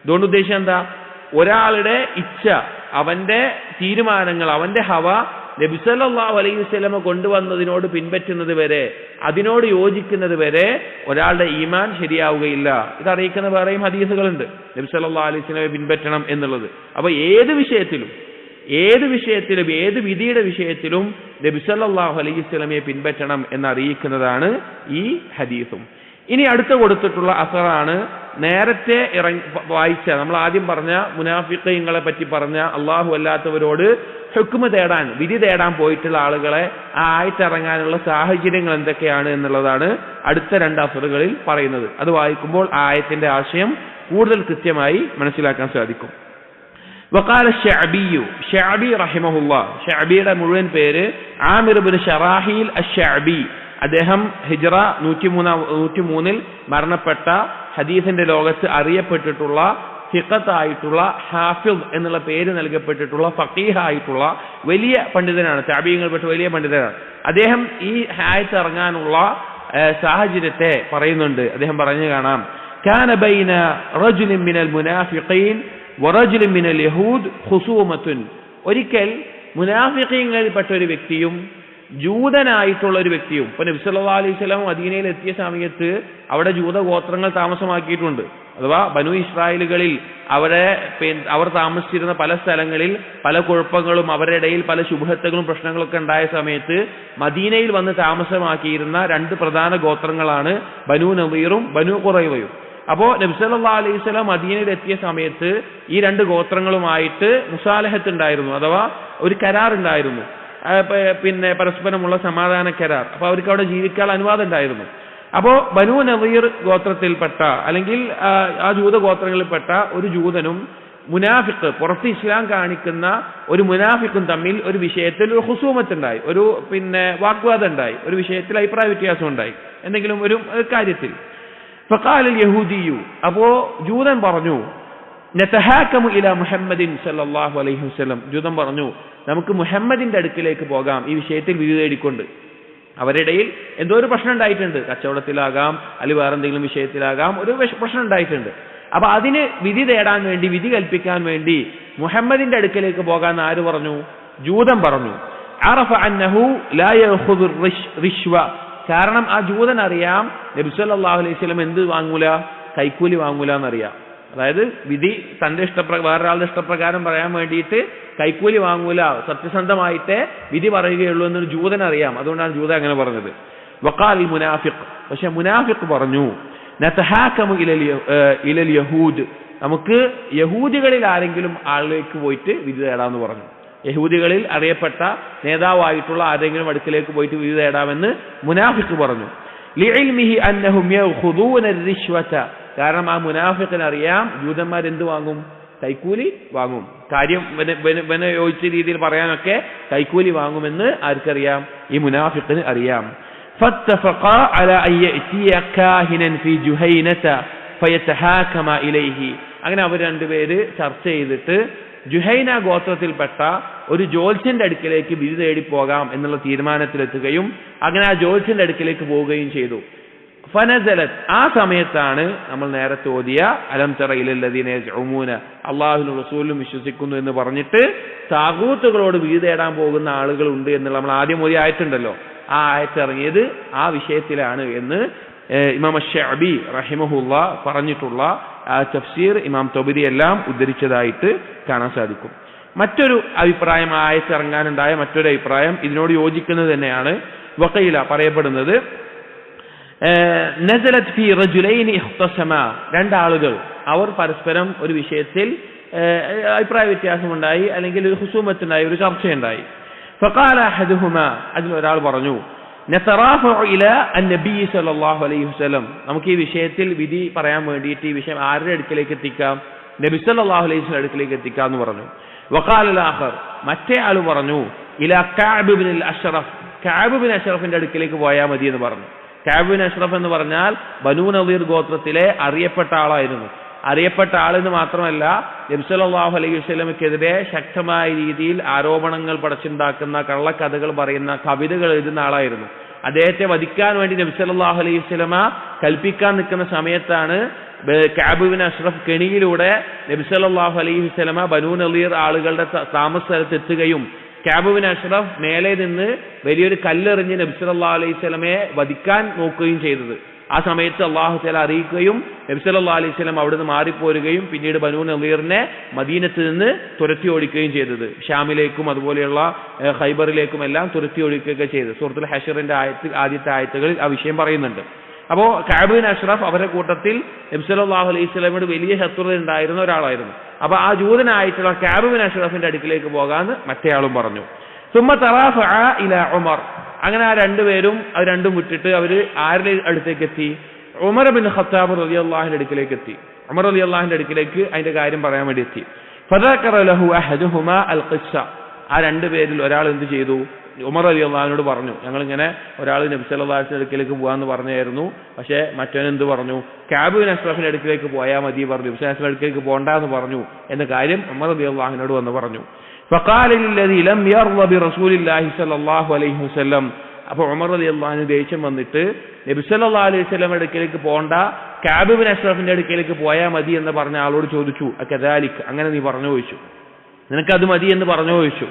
അതുകൊണ്ട് ഉദ്ദേശം എന്താ? ഒരാളുടെ ഇച്ഛ, അവന്റെ തീരുമാനങ്ങൾ, അവന്റെ ഹവ നബി സല്ലല്ലാഹു അലൈഹി വസല്ലം കൊണ്ടുവന്നതിനോട് പിൻപറ്റുന്നത് വരെ, അതിനോട് യോജിക്കുന്നത് വരെ ഒരാളുടെ ഈമാൻ ശരിയാവുകയില്ല. ഇത് അറിയിക്കുന്ന വേറെയും ഹദീസുകളുണ്ട്, നബി സല്ലല്ലാഹു അലൈഹി വസല്ലമയെ പിൻപറ്റണം എന്നുള്ളത്. അപ്പൊ ഏത് വിഷയത്തിലും ഏത് വിധിയുടെ വിഷയത്തിലും നബി സല്ലല്ലാഹു അലൈഹി വസല്ലമയെ പിൻപറ്റണം എന്നറിയിക്കുന്നതാണ് ഈ ഹദീസും. ഇനി അടുത്ത കൊടുത്തിട്ടുള്ള അസറാണ് നേരത്തെ വായിച്ച, നമ്മൾ ആദ്യം പറഞ്ഞ മുനാഫിഖീങ്ങളെ പറ്റി പറഞ്ഞ അള്ളാഹു അല്ലാത്തവരോട് ഹുക്മ് തേടാൻ, വിധി തേടാൻ പോയിട്ടുള്ള ആളുകളെ ആ ആയത്തിറങ്ങാനുള്ള സാഹചര്യങ്ങൾ എന്തൊക്കെയാണ് എന്നുള്ളതാണ് അടുത്ത 2 അസറുകളിൽ പറയുന്നത്. അത് വായിക്കുമ്പോൾ ആ ആയത്തിന്റെ ആശയം കൂടുതൽ കൃത്യമായി മനസ്സിലാക്കാൻ സാധിക്കും. വഖാല ശഅബിയു, ശഅബി റഹിമഹുല്ലാ, ശഅബിയുടെ മുഴുവൻ പേര് ആമിർ ഇബ്നു ശറാഹീൽ അശ്ശഅബി. അദ്ദേഹം ഹിജ്റ 103 മരണപ്പെട്ട, ഹദീസിന്റെ ലോകത്ത് അറിയപ്പെട്ടിട്ടുള്ള, ഫിഖത്തായിട്ടുള്ള, ഹാഫിദ് എന്നുള്ള പേര് നൽകപ്പെട്ടിട്ടുള്ള, ഫഖീഹായിട്ടുള്ള വലിയ പണ്ഡിതനാണ്, താബീഈങ്ങൾപ്പെട്ട വലിയ പണ്ഡിതനാണ്. അദ്ദേഹം ഈ ആയത്ത് ഇറങ്ങാനുള്ള സാഹചര്യത്തെ പറയുന്നുണ്ട്. അദ്ദേഹം പറഞ്ഞു കാണാം, കാന ബൈന റജുലിൻ മിനൽ മുനാഫിഖീൻ വറജുലിൻ മിനൽ യഹൂദ് ഖുസൂമത്തുൻ. ഒരിക്കൽ മുനാഫിഖീങ്ങളിൽപ്പെട്ട ഒരു വ്യക്തിയും ജൂതനായിട്ടുള്ള ഒരു വ്യക്തിയും, ഇപ്പൊ നബി സല്ലല്ലാഹു അലൈഹി വസല്ലം മദീനയിൽ എത്തിയ സമയത്ത് അവിടെ ജൂത ഗോത്രങ്ങൾ താമസമാക്കിയിട്ടുണ്ട്. അഥവാ ബനു ഇസ്രായേലുകളിൽ അവർ താമസിച്ചിരുന്ന പല സ്ഥലങ്ങളിൽ പല കുഴപ്പങ്ങളും അവരുടെ ഇടയിൽ പല ശുഭഹത്തുകളും പ്രശ്നങ്ങളൊക്കെ ഉണ്ടായ സമയത്ത് മദീനയിൽ വന്ന് താമസമാക്കിയിരുന്ന 2 പ്രധാന ഗോത്രങ്ങളാണ് ബനു നദീറും ബനു ഖുറൈവയും. അപ്പോ നബി സല്ലല്ലാഹു അലൈഹി വസല്ലം മദീനയിൽ എത്തിയ സമയത്ത് ഈ 2 ഗോത്രങ്ങളുമായിട്ട് മുസാലഹത്ത് ഉണ്ടായിരുന്നു, അഥവാ ഒരു കരാർ ഉണ്ടായിരുന്നു, പരസ്പരമുള്ള സമാധാന കരാർ. അപ്പൊ അവർക്ക് അവിടെ ജീവിക്കാൻ അനുവാദം ഉണ്ടായിരുന്നു. അപ്പോ ബനു നദീർ ഗോത്രത്തിൽപ്പെട്ട അല്ലെങ്കിൽ ആ ജൂത ഗോത്രങ്ങളിൽപ്പെട്ട ഒരു ജൂതനും മുനാഫിഖ്, പുറത്ത് ഇസ്ലാം കാണിക്കുന്ന ഒരു മുനാഫിഖും തമ്മിൽ ഒരു വിഷയത്തിൽ ഒരു ഖുസൂമത്തുണ്ടായി, ഒരു വാഗ്വാദം ഉണ്ടായി, ഒരു വിഷയത്തിൽ അഭിപ്രായ വ്യത്യാസം ഉണ്ടായി, എന്തെങ്കിലും ഒരു കാര്യത്തിൽ. ഫഖാലൽ യഹൂദിയു, അപ്പോ ജൂതൻ പറഞ്ഞു, നതഹാകമു ഇലാ മുഹമ്മദിൻ സല്ലല്ലാഹു അലൈഹി വസല്ലം, ജൂതൻ പറഞ്ഞു നമുക്ക് മുഹമ്മദിന്റെ അടുക്കിലേക്ക് പോകാം ഈ വിഷയത്തിൽ വിധി തേടിക്കൊണ്ട്. അവരുടെ ഇടയിൽ എന്തോ ഒരു പ്രശ്നം ഉണ്ടായിട്ടുണ്ട്, കച്ചവടത്തിലാകാം അല്ലെങ്കിൽ വേറെ എന്തെങ്കിലും വിഷയത്തിലാകാം, ഒരു പ്രശ്നം ഉണ്ടായിട്ടുണ്ട്. അപ്പൊ അതിന് വിധി തേടാൻ വേണ്ടി, വിധി കൽപ്പിക്കാൻ വേണ്ടി മുഹമ്മദിന്റെ അടുക്കലേക്ക് പോകാൻ ആര് പറഞ്ഞു? ജൂതൻ പറഞ്ഞു. അറഫ അന്നഹു ലാ യഖുദു റിശ്വ, കാരണം ആ ജൂതൻ അറിയാം നബി സല്ലല്ലാഹു അലൈഹി വസല്ലം എന്ത് വാങ്ങൂല, കൈക്കൂലി വാങ്ങൂല എന്നറിയാം. അതായത് വിധി തന്റെ വേറൊരാളുടെ ഇഷ്ടപ്രകാരം പറയാൻ വേണ്ടിയിട്ട് കൈക്കൂലി വാങ്ങൂല, സത്യസന്ധമായിട്ട് വിധി പറയുകയുള്ളൂ എന്നൊരു ജൂതൻ അറിയാം. അതുകൊണ്ടാണ് ജൂതൻ അങ്ങനെ പറഞ്ഞത്. വഖാൽ മുനാഫിഖ്, പക്ഷെ മുനാഫിഖ് പറഞ്ഞു നതഹാകമു ഇലൽ യഹൂദ്, നമുക്ക് യഹൂദികളിൽ ആരെങ്കിലും ആളിലേക്ക് പോയിട്ട് വിധി തേടാമെന്ന് പറഞ്ഞു. യഹൂദികളിൽ അറിയപ്പെട്ട നേതാവായിട്ടുള്ള ആരെങ്കിലും അടുക്കിലേക്ക് പോയിട്ട് വിധി തേടാമെന്ന് മുനാഫിഖ് പറഞ്ഞു. ലിഇൽമിഹി അന്നഹും യഖുദൂന റിശ്വത, കാരണം ആ മുനാഫിഖിന് അറിയാം ജൂതന്മാർ എന്ത് വാങ്ങും, കൈക്കൂലി വാങ്ങും. കാര്യം യോജിച്ച രീതിയിൽ പറയാനൊക്കെ കൈക്കൂലി വാങ്ങുമെന്ന് ആർക്കറിയാം? ഈ മുനാഫിഖിന് അറിയാം. فاتفقا على أن يأتي كاهنا في جهينة فيتحاكم إليه, അങ്ങനെ അവർ രണ്ടുപേര് ചർച്ച ചെയ്തിട്ട് ജുഹൈന ഗോത്രത്തിൽപ്പെട്ട ഒരു ജോത്സ്യന്റെ അടുക്കിലേക്ക് വിധി തേടി പോകാം എന്നുള്ള തീരുമാനത്തിലെത്തുകയും അങ്ങനെ ആ ജോത്സ്യന്റെ അടുക്കിലേക്ക് പോവുകയും ചെയ്തു. ഫനസലത്, ആ സമയത്താണ് നമ്മൾ നേരത്തെ ഓതിയ അലം തറ ഇലൽ ലദീന യസ്ഉമൂന, അല്ലാഹുവിലും റസൂലിലും വിശ്വസിക്കുന്നു എന്ന് പറഞ്ഞിട്ട് താഗൂത്തുകളോട് വിധി തേടാൻ പോകുന്ന ആളുകൾ ഉണ്ട് എന്നുള്ള നമ്മൾ ആദ്യം ഓതിയ ആയത്തുണ്ടല്ലോ, ആ ആയത്ത് ഇറങ്ങിയത് ആ വിഷയത്തിലാണ് എന്ന് ഇമാം അശ്ശഅബി റഹിമഹുല്ല പറഞ്ഞിട്ടുള്ള തഫ്സീർ ഇമാം തൊബരി എല്ലാം ഉദ്ധരിച്ചതായിട്ട് കാണാൻ സാധിക്കും. മറ്റൊരു അഭിപ്രായം, ആയത്ത് ഇറങ്ങാനുണ്ടായ മറ്റൊരു അഭിപ്രായം ഇതിനോട് യോജിക്കുന്നത് തന്നെയാണ്. വഖീല, പറയപ്പെടുന്നത് നസലത് ഫീ റജുലൈനി ഇഖ്തസമാ, രണ്ടാളുകൾ അവർ പരസ്പരം ഒരു വിഷയത്തിൽ അഭിപ്രായ വ്യത്യാസമുണ്ടായി, അല്ലെങ്കിൽ ഒരു ഖുസൂമത്തുണ്ടായി, ഒരു ചർച്ചയുണ്ടായി. ഫഖാല അഹദുഹുമാ, അതിൽ ഒരാൾ പറഞ്ഞു നതറാഫഉ ഇലാ അന്നബി സല്ലല്ലാഹു അലൈഹി വസല്ലം, നമുക്ക് ഈ വിഷയത്തിൽ വിധി പറയാൻ വേണ്ടിയിട്ട് ഈ വിഷയം ആരുടെ അടുക്കലേക്ക് എത്തിക്കാം? നബി സല്ലല്ലാഹു അലൈഹി വസല്ലം അടുക്കലേക്ക് എത്തിക്കാം എന്ന് പറഞ്ഞു. വഖാല ആഖർ, മറ്റേ ആൾ പറഞ്ഞു ഇലാ കഅബ് ഇബ്നുൽ അശ്റഫ്, കഅബ് ഇബ്നു അശ്റഫിന്റെ അടുക്കലേക്ക് പോയാൽ മതി എന്ന് പറഞ്ഞു. കഅബ് ഇബ്നു അശ്റഫ് എന്ന് പറഞ്ഞാൽ ബനൂ നളീർ ഗോത്രത്തിലെ അറിയപ്പെട്ട ആളായിരുന്നു. അറിയപ്പെട്ട ആളെന്ന് മാത്രമല്ല നബി സല്ലല്ലാഹു അലൈഹി വസല്ലമക്കെതിരെ ശക്തമായ രീതിയിൽ ആരോപണങ്ങൾ പടച്ചുണ്ടാക്കുന്ന, കള്ളക്കഥകൾ പറയുന്ന, കവിതകൾ എഴുതുന്ന ആളായിരുന്നു. അദ്ദേഹത്തെ വധിക്കാൻ വേണ്ടി നബി സല്ലല്ലാഹു അലൈഹി വസല്ലമ കൽപ്പിക്കാൻ നിൽക്കുന്ന സമയത്താണ് കഅബ് ഇബ്നു അശ്റഫ് കെണിയിലൂടെ നബി സല്ലല്ലാഹു അലൈഹി വസല്ലമ ബനൂ നളീർ ആളുകളുടെ താമസ സ്ഥലത്ത് എത്തുകയും കഅബ് ഇബ്നു അശ്റഫ് മേലെ നിന്ന് വലിയൊരു കല്ലെറിഞ്ഞ് നബി സല്ലല്ലാഹു അലൈഹി വസല്ലമയെ വധിക്കാൻ നോക്കുകയും ചെയ്തത്. ആ സമയത്ത് അല്ലാഹു തആല അറിയിക്കുകയും നബി സല്ലല്ലാഹു അലൈഹി വസല്ലം അവിടുന്ന് മാറിപ്പോരുകയും പിന്നീട് ബനൂ നളീറിനെ മദീനത്ത് നിന്ന് തുരത്തി ഓടിക്കുകയും ചെയ്തത്. ഷാമിലേക്കും അതുപോലെയുള്ള ഖൈബറിലേക്കും എല്ലാം തുരത്തി ഓടിക്കുകയൊക്കെ ചെയ്തത്. സൂറത്തുൽ ഹശറിന്റെ ആദ്യത്തെ ആയത്തുകളിൽ ആ വിഷയം പറയുന്നുണ്ട്. അപ്പോ കഅബ് ഇബ്നു അശ്റഫ് അവരുടെ കൂട്ടത്തിൽ നബി സല്ലല്ലാഹു അലൈഹി വസല്ലമയോട് വലിയ ശത്രുത ഉണ്ടായിരുന്ന ഒരാളായിരുന്നു. അപ്പൊ ആ ജൂതനായിട്ടുള്ള കഅബ് ഇബ്നു അശ്റഫിന്റെ അടുക്കിലേക്ക് പോകാമെന്ന് മറ്റേയാളും പറഞ്ഞു. സുമ്മ തറാഫഅ ഇലാ ഉമർ, അങ്ങനെ ആ രണ്ടുപേരും അത് രണ്ടും വിട്ടിട്ട് അവര് ആരുടെ അടുത്തേക്ക് എത്തി? ഉമർ ഇബ്നു ഖത്താബ് റളിയല്ലാഹുവിന്റെ അടുക്കിലേക്ക് എത്തി. ഉമർ റളിയല്ലാഹുവിന്റെ അടുക്കിലേക്ക് അതിന്റെ കാര്യം പറയാൻ വേണ്ടി എത്തി. ഫദക്കറ ലഹു അഹദുഹുമാ അൽ ഖിസ്സ, ആ രണ്ടുപേരിൽ ഒരാൾ എന്ത് ചെയ്തു? ഉമർ റളിയല്ലാഹുവിനോട് പറഞ്ഞു, ഞങ്ങളിങ്ങനെ ഒരാൾ നബി സല്ലല്ലാഹു അലൈഹി വസല്ലം അടുക്കിലേക്ക് പോകാമെന്ന് പറഞ്ഞായിരുന്നു, പക്ഷേ മറ്റവൻ എന്ത് പറഞ്ഞു? കഅബ് ഇബ്നു അശ്റഫിന്റെ അടുക്കിലേക്ക് പോയാൽ മതി പറഞ്ഞു, നബി സല്ലല്ലാഹു അലൈഹി വസല്ലം അടുക്കിലേക്ക് പോകണ്ടെന്ന് പറഞ്ഞു എന്ന കാര്യം ഉമർ റളിയല്ലാഹുവിനോട് വന്ന് പറഞ്ഞു. فقال للذي لم يرضى برسول الله صلى الله عليه وسلم, അപ്പോൾ ഉമർ റളിയല്ലാഹു അൻഹു ദേഷ്യം വന്നിട്ട് നബി സല്ലല്ലാഹു അലൈഹി വസല്ലം അടുക്കലേക്ക് പോകണ്ട, കഅബ് ഇബ്നു അശ്റഫിന്റെ അടുക്കലേക്ക് പോയാൽ മതി എന്ന് പറഞ്ഞ ആളോട് ചോദിച്ചു, അകദാലിക്, അങ്ങനെ നീ പറഞ്ഞു ചോദിച്ചു, നിനക്കത് മതി എന്ന് പറഞ്ഞു ചോദിച്ചു.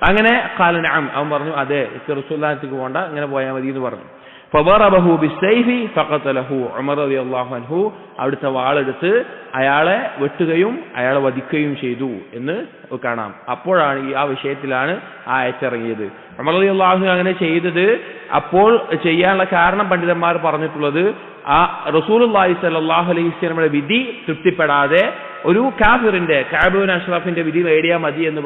അങ്ങനെ ഖാല നഅം, അവൻ പറഞ്ഞു അതെ, റസൂലുള്ളാഹിന്റെ അടുത്തേക്ക് പോകണ്ട, അങ്ങനെ പോയാൽ മതി എന്ന് പറഞ്ഞു. ഫദറബഹു ബിസ്സൈഫി ഫഖതലഹു, ഉമർ റളിയല്ലാഹു അൻഹു അവിടുത്തെ വാളെടുത്ത് അയാളെ വെട്ടുകയും അയാളെ വധിക്കുകയും ചെയ്തു എന്ന് കാണാം. അപ്പോഴാണ് ആ വിഷയത്തിലാണ് ആ ആയത്തിറങ്ങിയത്. ഉമർ റളിയല്ലാഹു അൻഹു അങ്ങനെ ചെയ്തത് അപ്പോൾ ചെയ്യാനുള്ള കാരണം പണ്ഡിതന്മാർ പറഞ്ഞിട്ടുള്ളത്, ആ റസൂലുള്ളാഹി സ്വല്ലല്ലാഹു അലൈഹി വസല്ലമയുടെ വിധി തൃപ്തിപ്പെടാതെ ഒരു കാഫിറിന്റെ, കഅബ് ഇബ്നു അശ്റഫിന്റെ വിധി നേടിയാൽ മതി എന്ന്